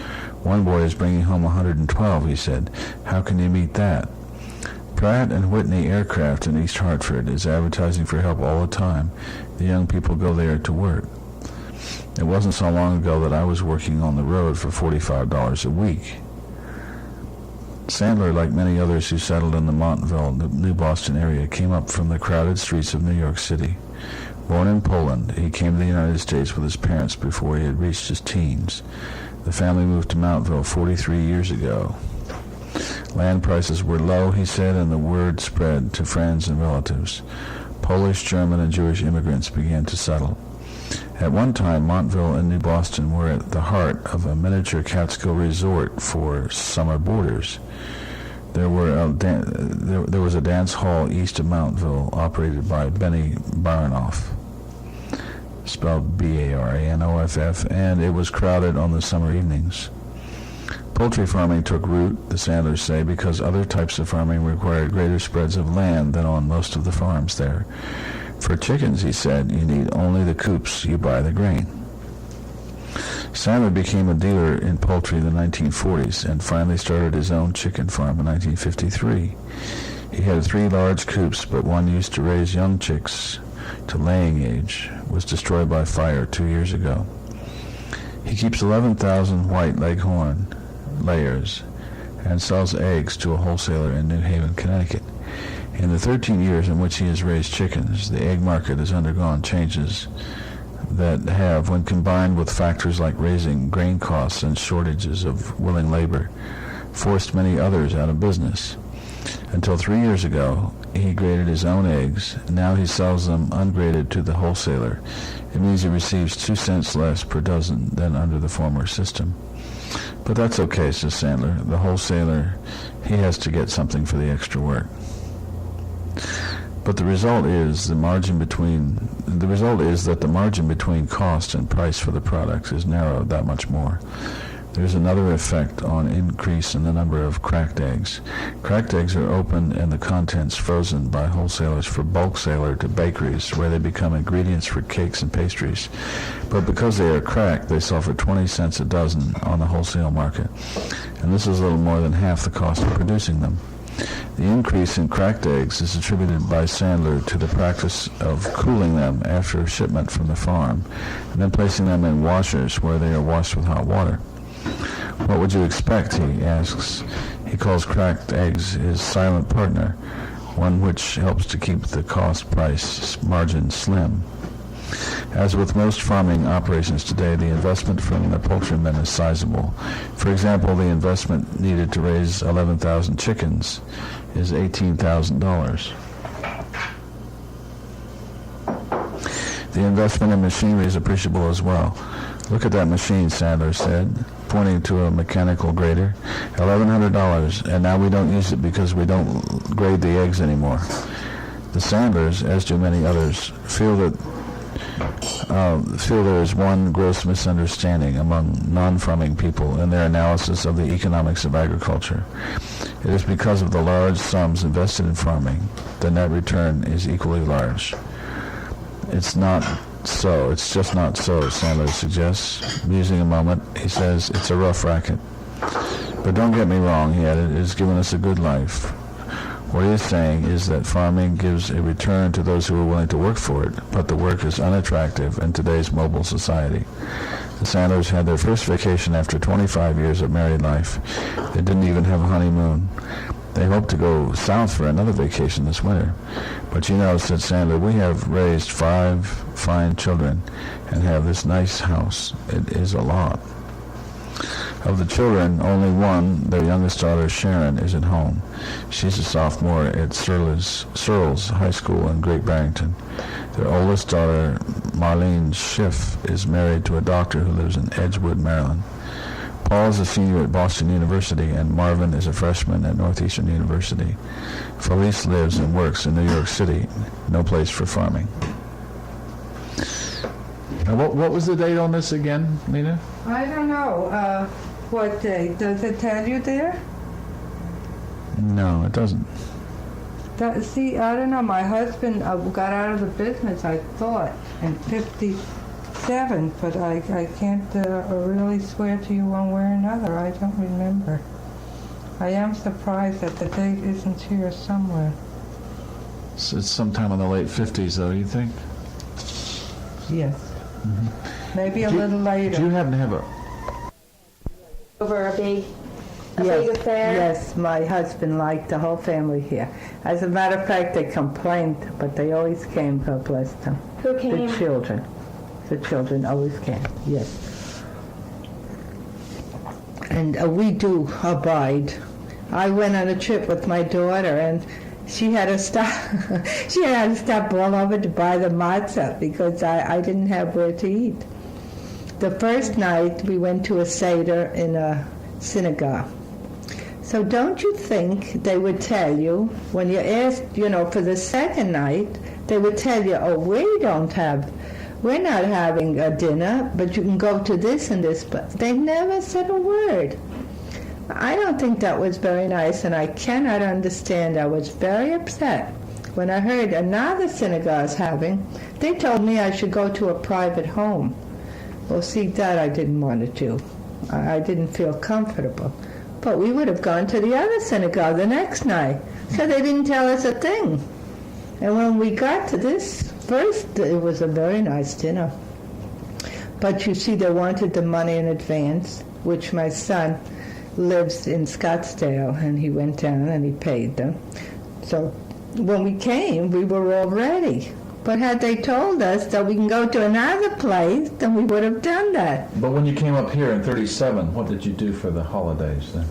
One boy is bringing home $112, he said. How can you meet that? Pratt & Whitney Aircraft in East Hartford is advertising for help all the time. The young people go there to work. It wasn't so long ago that I was working on the road for $45 a week. Sandler, like many others who settled in the Montville, New Boston area, came up from the crowded streets of New York City. Born in Poland, he came to the United States with his parents before he had reached his teens. The family moved to Mountville 43 years ago. Land prices were low, he said, and the word spread to friends and relatives. Polish, German, and Jewish immigrants began to settle. At one time, Montville and New Boston were at the heart of a miniature Catskill resort for summer boarders. There was a dance hall east of Mountville operated by Benny Baranoff, spelled Baranoff, and it was crowded on the summer evenings. Poultry farming took root, the Sandlers say, because other types of farming required greater spreads of land than on most of the farms there. For chickens, he said, you need only the coops, you buy the grain. Sandler became a dealer in poultry in the 1940s and finally started his own chicken farm in 1953. He had 3 large coops, but one used to raise young chicks to laying age was destroyed by fire 2 years ago. He keeps 11,000 white leghorn layers and sells eggs to a wholesaler in New Haven, Connecticut. In the 13 years in which he has raised chickens, the egg market has undergone changes that have, when combined with factors like raising grain costs and shortages of willing labor, forced many others out of business. Until 3 years ago, he graded his own eggs. Now he sells them ungraded to the wholesaler. It means he receives 2 cents less per dozen than under the former system. But that's okay, says Sandler. The wholesaler, he has to get something for the extra work. But the result is that the margin between cost and price for the products is narrowed that much more. There's another effect on increase in the number of cracked eggs. Cracked eggs are opened and the contents frozen by wholesalers for bulk sale to bakeries, where they become ingredients for cakes and pastries. But because they are cracked, they sell for 20 cents a dozen on the wholesale market, and this is a little more than half the cost of producing them. The increase in cracked eggs is attributed by Sandler to the practice of cooling them after shipment from the farm, and then placing them in washers where they are washed with hot water. What would you expect, he asks. He calls cracked eggs his silent partner, one which helps to keep the cost-price margin slim. As with most farming operations today, the investment from the poultrymen is sizable. For example, the investment needed to raise 11,000 chickens is $18,000. The investment in machinery is appreciable as well. Look at that machine, Sandler said, pointing to a mechanical grader. $1,100, and now we don't use it because we don't grade the eggs anymore. The Sandlers, as do many others, feel there is one gross misunderstanding among non-farming people in their analysis of the economics of agriculture. It is because of the large sums invested in farming, the net return is equally large. It's not so. It's just not so, Sandler suggests. Musing a moment, he says, it's a rough racket. But don't get me wrong, he added, it has given us a good life. What he is saying is that farming gives a return to those who are willing to work for it, but the work is unattractive in today's mobile society. The Sandlers had their first vacation after 25 years of married life. They didn't even have a honeymoon. They hope to go south for another vacation this winter. But you know, said Sandler, we have raised 5 fine children and have this nice house. It is a lot. Of the children, only one, their youngest daughter Sharon, is at home. She's a sophomore at Searles High School in Great Barrington. Their oldest daughter, Marlene Schiff, is married to a doctor who lives in Edgewood, Maryland. Paul is a senior at Boston University, and Marvin is a freshman at Northeastern University. Felice lives and works in New York City. No place for farming. Now, what was the date on this again, Lena? I don't know. What date? Does it tell you there? No, it doesn't. See, I don't know. My husband got out of the business, I thought, in 57, but I can't really swear to you one way or another. I don't remember. I am surprised that the date isn't here somewhere. So it's sometime in the late 50s, though, you think? Yes. Mm-hmm. Maybe a little later. Do you happen to have a... Over a big Yes, affair? yes, my husband liked the whole family here. As a matter of fact, they complained, but they always came, God bless them. Who came? The children. The children always came, yes. And we do abide. I went on a trip with my daughter, and she had to stop. She had to stop all over to buy the matzah because I didn't have where to eat. The first night we went to a seder in a synagogue. So don't you think they would tell you when you asked, for the second night, they would tell you, oh, we're not having a dinner, but you can go to this and this, but they never said a word. I don't think that was very nice, and I cannot understand. I was very upset when I heard another synagogue having. They told me I should go to a private home. Well, see, that I didn't want to do. I didn't feel comfortable. But we would have gone to the other synagogue the next night, so they didn't tell us a thing. And when we got to this first, it was a very nice dinner. But you see, they wanted the money in advance, which my son lives in Scottsdale, and he went down and he paid them. So when we came, we were all ready. But had they told us that we can go to another place, then we would have done that. But when you came up here in 37, what did you do for the holidays then?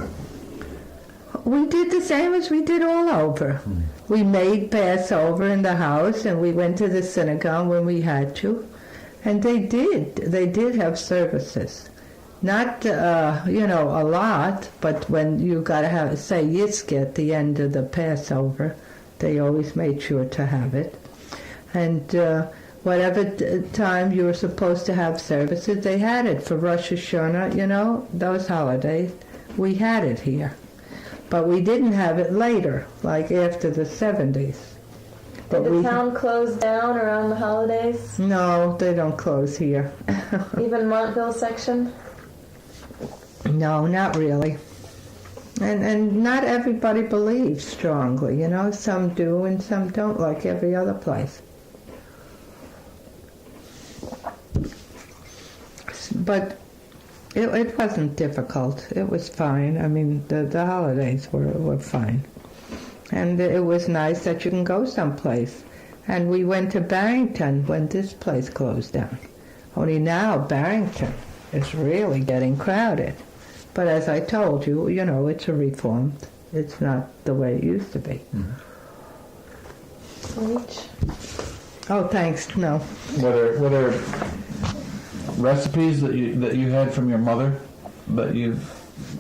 We did the same as we did all over. We made Passover in the house, and we went to the synagogue when we had to. And they did have services. Not, a lot, but when you got to say Yitzke at the end of the Passover, they always made sure to have it. And whatever time you were supposed to have services, they had it. For Rosh Hashanah, those holidays, we had it here. But we didn't have it later, like after the 70s. Did the town close down around the holidays? No, they don't close here. Even Montville section? No, not really. And not everybody believes strongly, Some do and some don't, like every other place. But it wasn't difficult. It was fine. I mean, the holidays were fine. And it was nice that you can go someplace. And we went to Barrington when this place closed down. Only now Barrington is really getting crowded. But as I told you, it's a reformed. It's not the way it used to be. Oh, thanks. No. Were there recipes that you had from your mother that you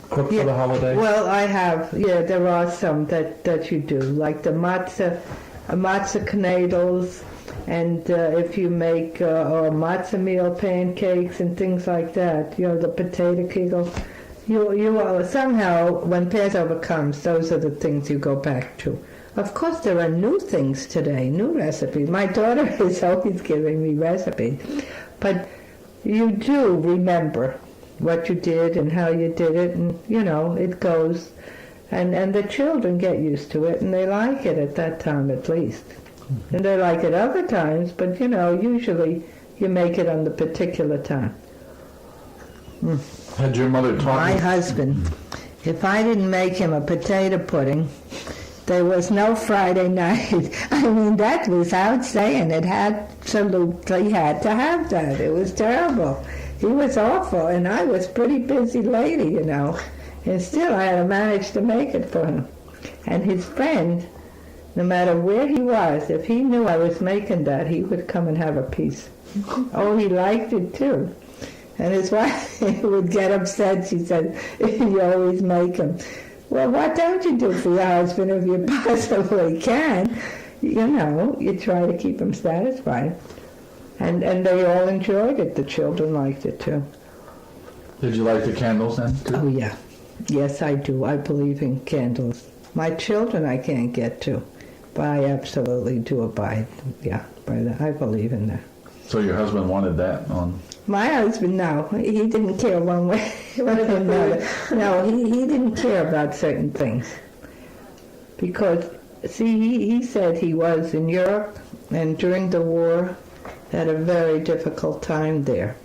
cooked for the holiday? Well, I have. Yeah, there are some that you do, like the matzah knedels, and if you make or matzah meal pancakes and things like that, the potato kegel. You somehow, when Passover comes, those are the things you go back to. Of course, there are new things today, new recipes. My daughter is always giving me recipes, but you do remember what you did and how you did it, and it goes, and the children get used to it, and they like it at that time at least, and they like it other times, but usually you make it on the particular time. Had your mother taught My husband, if I didn't make him a potato pudding, there was no Friday night. I mean, that was out saying it absolutely had to have that. It was terrible. He was awful, and I was a pretty busy lady, and still I had to manage to make it for him. And his friend, no matter where he was, if he knew I was making that, he would come and have a piece. Oh, he liked it too. And his wife would get upset. She said, you always make him. Well, what don't you do for your husband if you possibly can? You try to keep him satisfied. And they all enjoyed it. The children liked it too. Did you like the candles then, too? Oh, yeah. Yes, I do. I believe in candles. My children I can't get to, but I absolutely do abide. Yeah, I believe in that. So your husband wanted that on? My husband, no. He didn't care one way or another. No, he didn't care about certain things. Because, see, he said he was in Europe, and during the war, had a very difficult time there.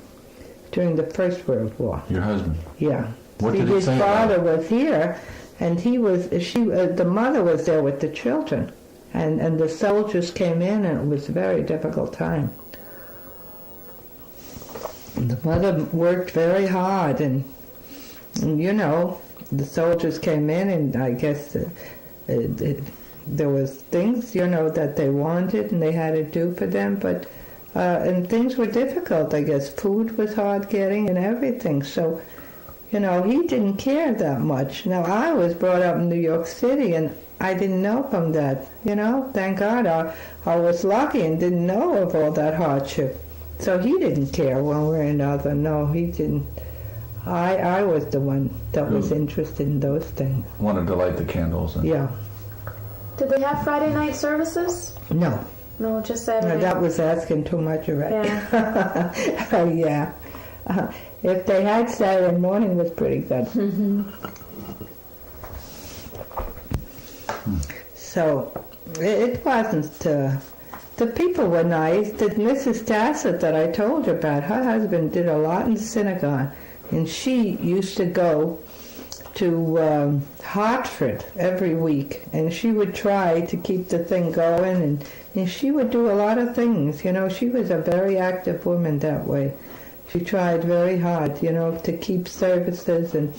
During the First World War. Your husband? Yeah. What did he say? His father was here, and the mother was there with the children. And the soldiers came in, and it was a very difficult time. The mother worked very hard, and And, the soldiers came in, and I guess there was things, that they wanted and they had to do for them, but and things were difficult, I guess. Food was hard getting and everything, so, he didn't care that much. Now, I was brought up in New York City, and I didn't know from that, Thank God I was lucky and didn't know of all that hardship. So he didn't care one way or another. No, he didn't. I was the one that was interested in those things. Wanted to light the candles. Yeah. Did they have Friday night services? No. No, just Saturday. No, that was asking too much already. Yeah. Yeah. If they had Saturday morning, it was pretty good. So it wasn't. The people were nice. The Mrs. Tassett that I told you about, her husband did a lot in the synagogue, and she used to go to Hartford every week, and she would try to keep the thing going, and she would do a lot of things. She was a very active woman that way. She tried very hard, to keep services, and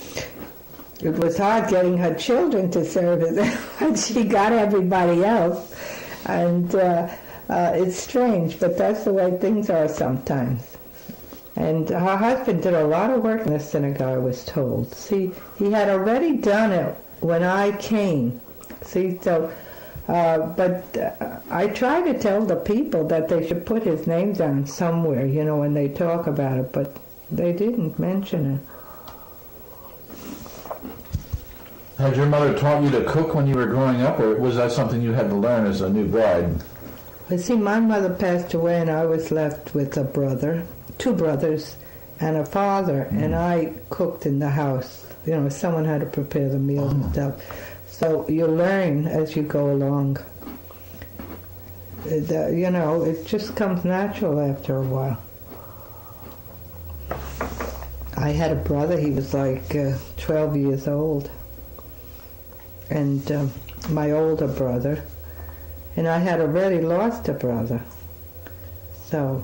it was hard getting her children to service, but she got everybody else. And it's strange, but that's the way things are sometimes. And her husband did a lot of work in the synagogue, I was told. See, he had already done it when I came. See, so, but I try to tell the people that they should put his name down somewhere, when they talk about it, but they didn't mention it. Had your mother taught you to cook when you were growing up, or was that something you had to learn as a new bride? Well, see, my mother passed away, and I was left with a brother, 2 brothers, and a father, and I cooked in the house. Someone had to prepare the meals and stuff. So you learn as you go along. It just comes natural after a while. I had a brother, he was like 12 years old. And my older brother, and I had already lost a brother, so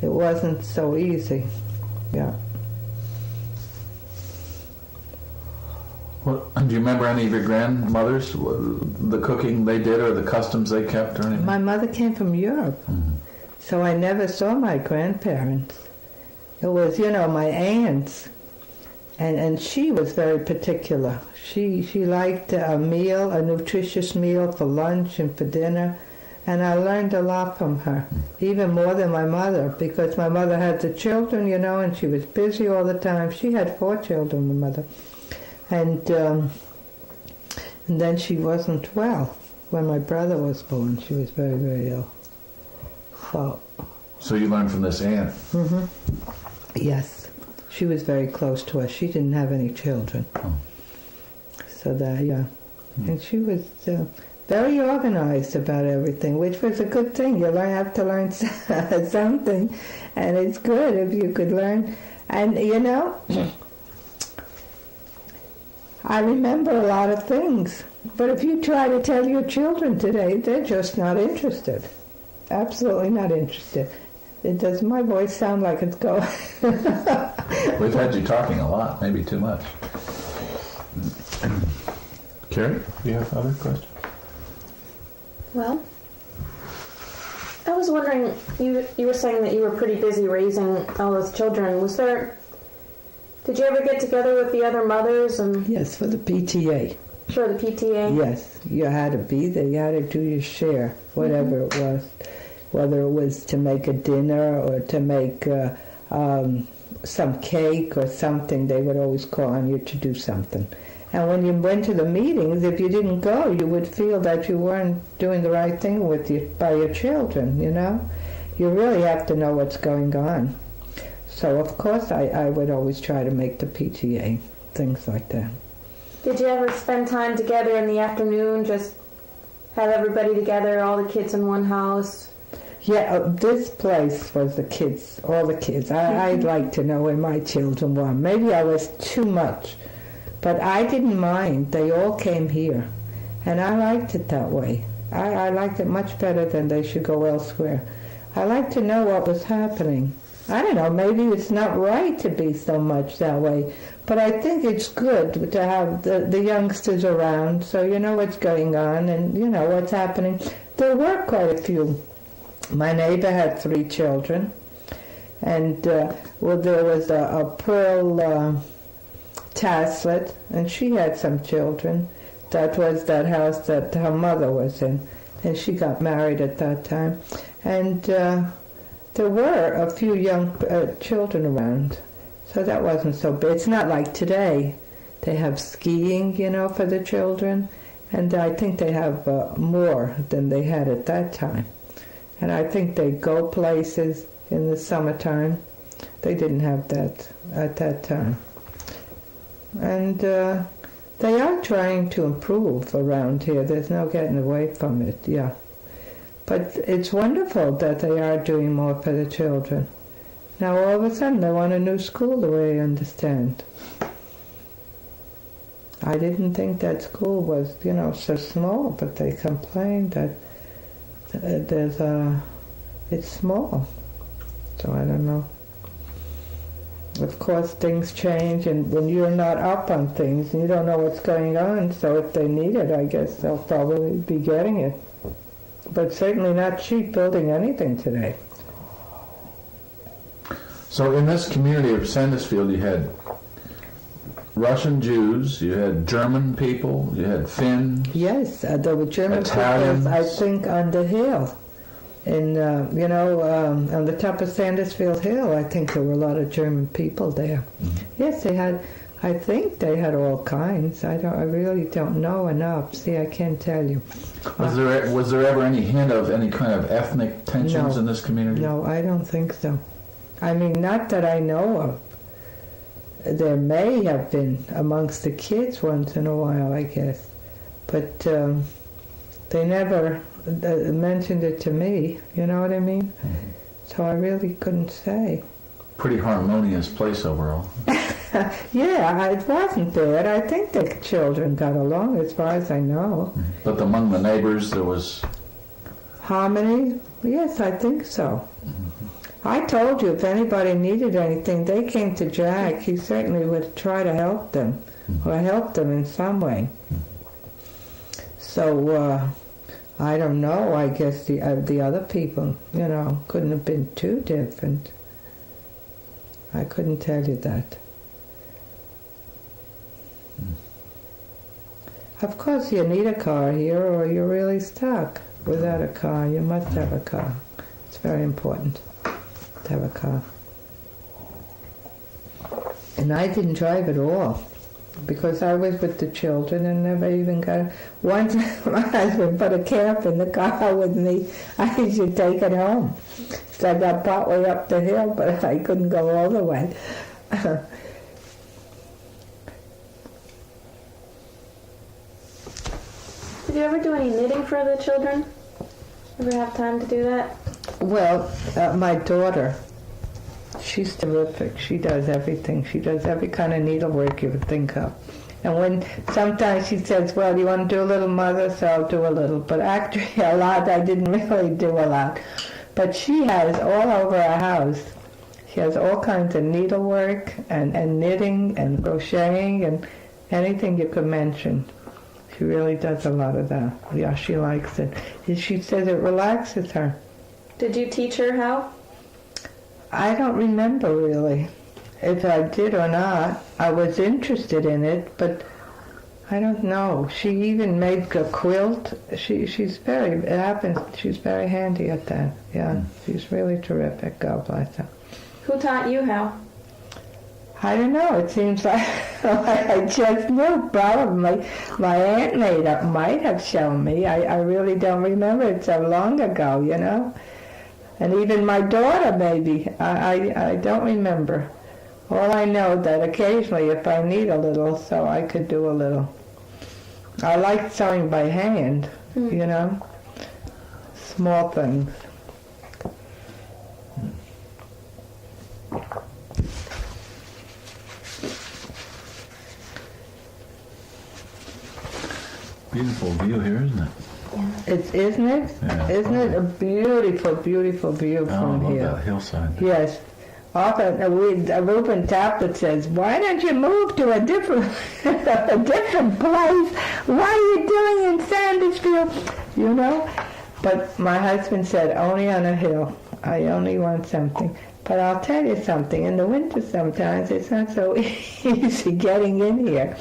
it wasn't so easy. Yeah. Well, do you remember any of your grandmothers, the cooking they did or the customs they kept or anything? My mother came from Europe, so I never saw my grandparents. It was, my aunts. And she was very particular. She liked a meal, a nutritious meal for lunch and for dinner, and I learned a lot from her, even more than my mother, because my mother had the children, and she was busy all the time. She had 4 children, my mother, and then she wasn't well when my brother was born. She was very, very ill. So you learned from this aunt? Yes. She was very close to us. She didn't have any children. So that, yeah. And she was very organized about everything, which was a good thing. You have to learn something, and it's good if you could learn. And, I remember a lot of things, but if you try to tell your children today, they're just not interested. Absolutely not interested. Does my voice sound like it's going? We've had you talking a lot, maybe too much. Carrie, do you have other questions? Well, I was wondering, you were saying that you were pretty busy raising all those children. Did you ever get together with the other mothers? Yes, for the PTA. For the PTA? Yes, you had to be there. You had to do your share, whatever it was. Whether it was to make a dinner or to make some cake or something, they would always call on you to do something. And when you went to the meetings, if you didn't go, you would feel that you weren't doing the right thing by your children, You really have to know what's going on. So, of course, I would always try to make the PTA, things like that. Did you ever spend time together in the afternoon, just have everybody together, all the kids in one house? Yeah, this place was all the kids. I'd like to know where my children were. Maybe I was too much, but I didn't mind. They all came here, and I liked it that way. I liked it much better than they should go elsewhere. I liked to know what was happening. I don't know, maybe it's not right to be so much that way. But I think it's good to have the youngsters around so you know what's going on and you know what's happening. There were quite a few. My neighbor had 3 children. And well, there was a Pearl Taslet, and she had some children. That was that house that her mother was in. And she got married at that time. And there were a few young children around. So that wasn't so bad. It's not like today. They have skiing, you know, for the children. And I think they have more than they had at that time. And I think they go places in the summertime. They didn't have that at that time. And they are trying to improve around here. There's no getting away from it, yeah. But it's wonderful that they are doing more for the children. Now all of a sudden they want a new school, the way I understand. I didn't think that school was, you know, so small, but they complained that it's small. So I don't know. Of course, things change, and when you're not up on things, you don't know what's going on. So if they need it, I guess they'll probably be getting it. But certainly not cheap building anything today. So in this community of Sandusfield, you had Russian Jews, you had German people, you had Finns. Yes, there were German Italians. people, I think, on the hill. And, you know, on the top of Sandusfield Hill, I think there were a lot of German people there. Mm-hmm. Yes, they had, I think they had all kinds. I really don't know enough. See, I can't tell you. Was there ever any hint of any kind of ethnic tensions in this community? No, I don't think so. I mean, not that I know of. There may have been amongst the kids once in a while, I guess. But they never mentioned it to me, you know what I mean? Mm-hmm. So I really couldn't say. Pretty harmonious place overall. Yeah, it wasn't bad. I think the children got along as far as I know. Mm-hmm. But among the neighbors there was... Harmony? Yes, I think so. Mm-hmm. I told you if anybody needed anything, they came to Jack. He certainly would try to help them, or help them in some way. So, I don't know. I guess the other people, you know, couldn't have been too different. I couldn't tell you that. Of course, you need a car here, or you're really stuck without a car. You must have a car. It's very important to have a car. And I didn't drive at all because I was with the children and never even got... Once my husband put a camp in the car with me, I used to take it home. So I got partway up the hill, but I couldn't go all the way. Did you ever do any knitting for the children? Ever have time to do that? Well, my daughter, she's terrific. She does everything. She does every kind of needlework you would think of. And when sometimes she says, well, you want to do a little, Mother? So I'll do a little. But actually a lot, I didn't really do a lot. But she has all over her house. She has all kinds of needlework and knitting and crocheting and anything you could mention. She really does a lot of that. Yeah, she likes it. She says it relaxes her. Did you teach her how? I don't remember really if I did or not. I was interested in it, but I don't know. She even made a quilt. She's very handy at that. Yeah, she's really terrific. God bless her. Who taught you how? I don't know. It seems like I just knew. Probably my aunt might have shown me. I really don't remember. It's so long ago, you know. And even my daughter, maybe. I don't remember. All I know that occasionally if I need a little, so I could do a little. I like sewing by hand, you know. Small things. Beautiful view here, isn't it? Isn't it? Yeah, isn't it a beautiful, beautiful view from I love here? that hillside. Yes. often Reuben Taplett says, "Why don't you move to a different a different place? What are you doing in Sandersfield?" You know. But my husband said, "Only on a hill. I only want something." But I'll tell you something. In the winter, sometimes it's not so easy getting in here.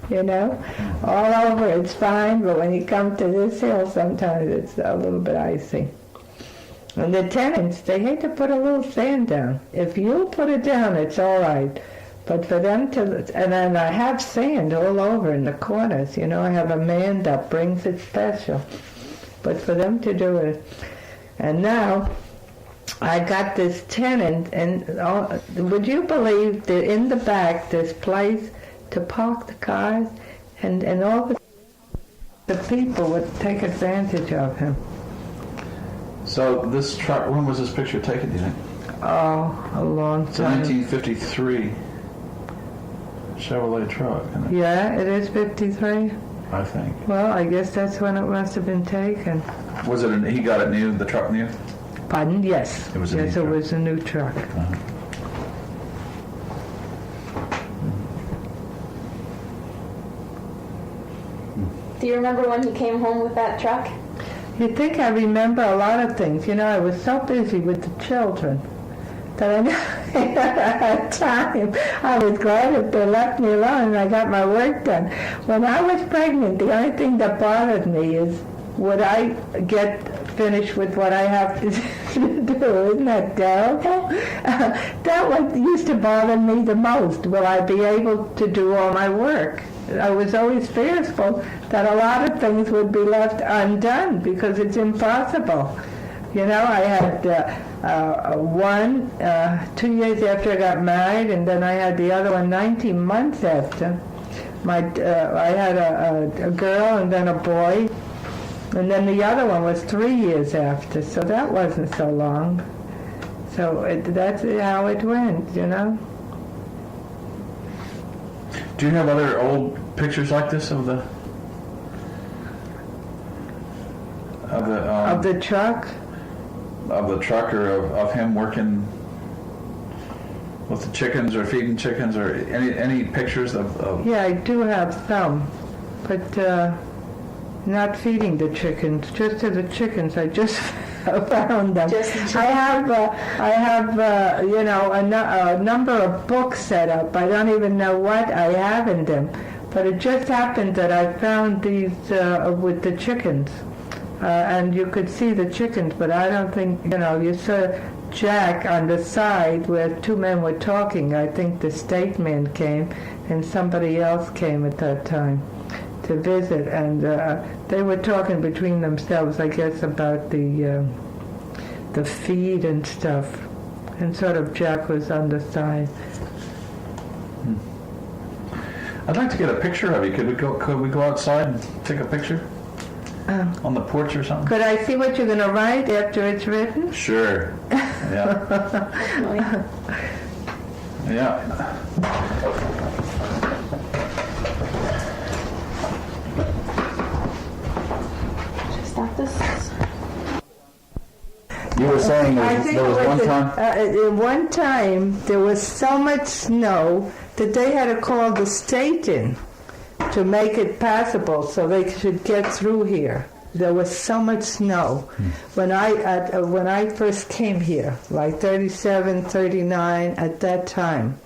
You know, all over it's fine, but when you come to this hill, sometimes it's a little bit icy. And the tenants, they hate to put a little sand down. If you put it down, it's all right. But for them to, and then I have sand all over in the corners, you know, I have a man that brings it special. But for them to do it, and now I got this tenant, and would you believe that in the back, this place to park the cars, and all the people would take advantage of him. So this truck, when was this picture taken, do you think? Oh, a long It's a time. 1953 Chevrolet truck, isn't it? Yeah, it is 53. I think. Well, I guess that's when it must have been taken. Was it? He got it new. The truck new. Pardon? Yes. It was a yes, new it truck. was a new truck. Uh-huh. Do you remember when he came home with that truck? You'd think I remember a lot of things. You know, I was so busy with the children that I never had time. I was glad if they left me alone and I got my work done. When I was pregnant, the only thing that bothered me is, would I get finished with what I have to do? Isn't that terrible? That what used to bother me the most. Will I be able to do all my work? I was always fearful that a lot of things would be left undone because it's impossible. You know, I had one 2 years after I got married, and then I had the other one 19 months after. I had a girl and then a boy, and then the other one was 3 years after, so that wasn't so long. So that's how it went, you know. Do you have other old pictures like this of the Of the truck? Of the truck, or of him working with the chickens or feeding chickens, or any pictures of Yeah, I do have some, but not feeding the chickens, just to the chickens. I just found them. I have you know, a number of books set up. I don't even know what I have in them, but it just happened that I found these with the chickens. And you could see the chickens, but I don't think, you know, you saw Jack on the side where two men were talking. I think the state man came and somebody else came at that time to visit, and they were talking between themselves, I guess, about the feed and stuff, and sort of Jack was on the side. I'd like to get a picture of you. Could we go outside and take a picture? On the porch or something? Could I see what you're going to write after it's written? Sure. Yeah. Yeah. Stop this. You were saying there was one time. At one time, there was so much snow that they had to call the state in to make it passable so they could get through here. There was so much snow. When I first came here, like 37, 39 at that time.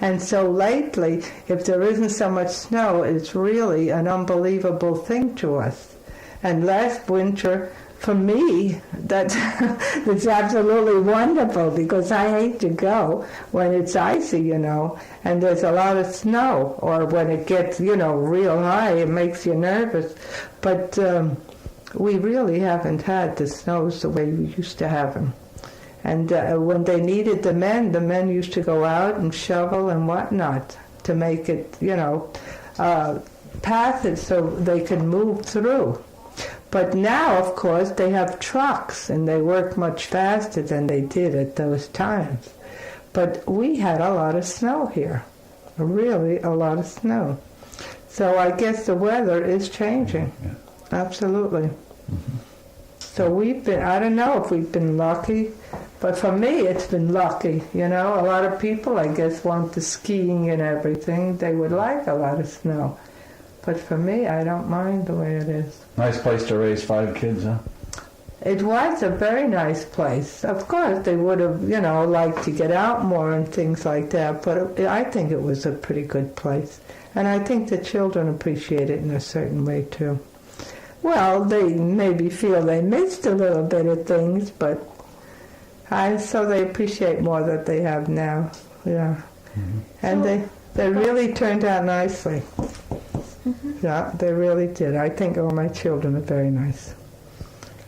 And so lately, if there isn't so much snow, it's really an unbelievable thing to us. And last winter, for me, that's absolutely wonderful, because I hate to go when it's icy, you know, and there's a lot of snow, or when it gets, you know, real high, it makes you nervous. But we really haven't had the snows the way we used to have them. And when they needed the men used to go out and shovel and whatnot to make it, you know, pass it so they could move through. But now, of course, they have trucks, and they work much faster than they did at those times. But we had a lot of snow here, really a lot of snow. So I guess the weather is changing, absolutely. So we've been, I don't know if we've been lucky, But for me, it's been lucky, you know. A lot of people, I guess, want the skiing and everything. They would like a lot of snow. But for me, I don't mind the way it is. Nice place to raise 5 kids, huh? It was a very nice place. Of course, they would have, you know, liked to get out more and things like that, but I think it was a pretty good place. And I think the children appreciate it in a certain way, too. Well, they maybe feel they missed a little bit of things, but so they appreciate more that they have now. Yeah. Mm-hmm. And they really turned out nicely. Mm-hmm. Yeah, they really did. I think all my children are very nice.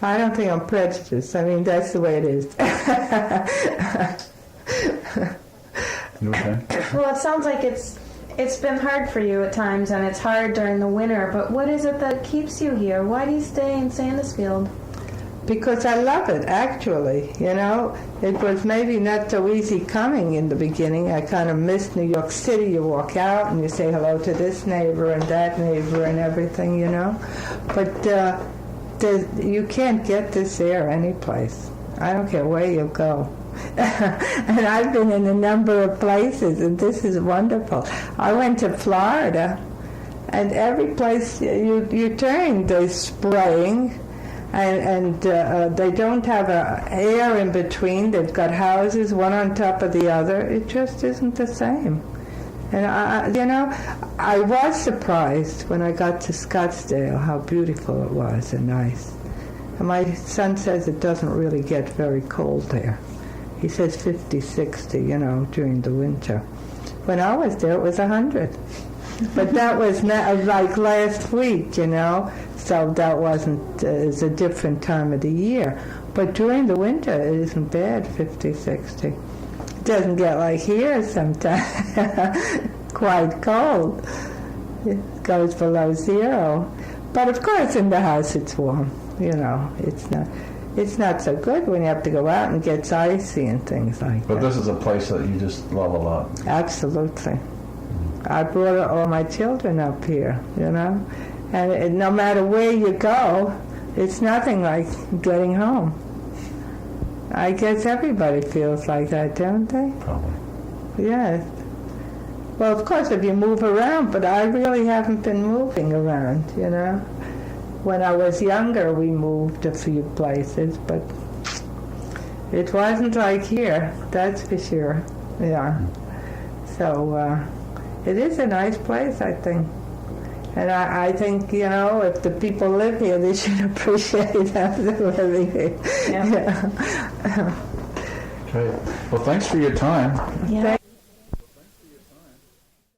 I don't think I'm prejudiced. I mean, that's the way it is. Okay. Well, it sounds like it's been hard for you at times, and it's hard during the winter, but what is it that keeps you here? Why do you stay in Sandusfield? Because I love it, actually. You know, it was maybe not so easy coming in the beginning. I kind of missed New York City. You walk out and you say hello to this neighbor and that neighbor and everything, you know. But you can't get this air anyplace. I don't care where you go. And I've been in a number of places, and this is wonderful. I went to Florida, and every place you turn, there's spraying. And they don't have air in between. They've got houses, one on top of the other. It just isn't the same. And, I was surprised when I got to Scottsdale how beautiful it was and nice. And my son says it doesn't really get very cold there. He says 50, 60, during the winter. When I was there, it was 100. But that was not, like last week, so that wasn't, it's a different time of the year. But during the winter, it isn't bad, 50, 60. It doesn't get like here sometimes, quite cold. It goes below 0. But of course in the house it's warm, It's not so good when you have to go out and get icy and things like that. But this is a place that you just love a lot. Absolutely. I brought all my children up here, And no matter where you go, it's nothing like getting home. I guess everybody feels like that, don't they? Probably. Yeah. Well, of course, if you move around, but I really haven't been moving around, When I was younger, we moved a few places, but it wasn't like here, that's for sure. Yeah. So, it is a nice place, I think. And I think, if the people live here, they should appreciate that they're living here. Yeah. Great. Well, thanks for your time. Yeah.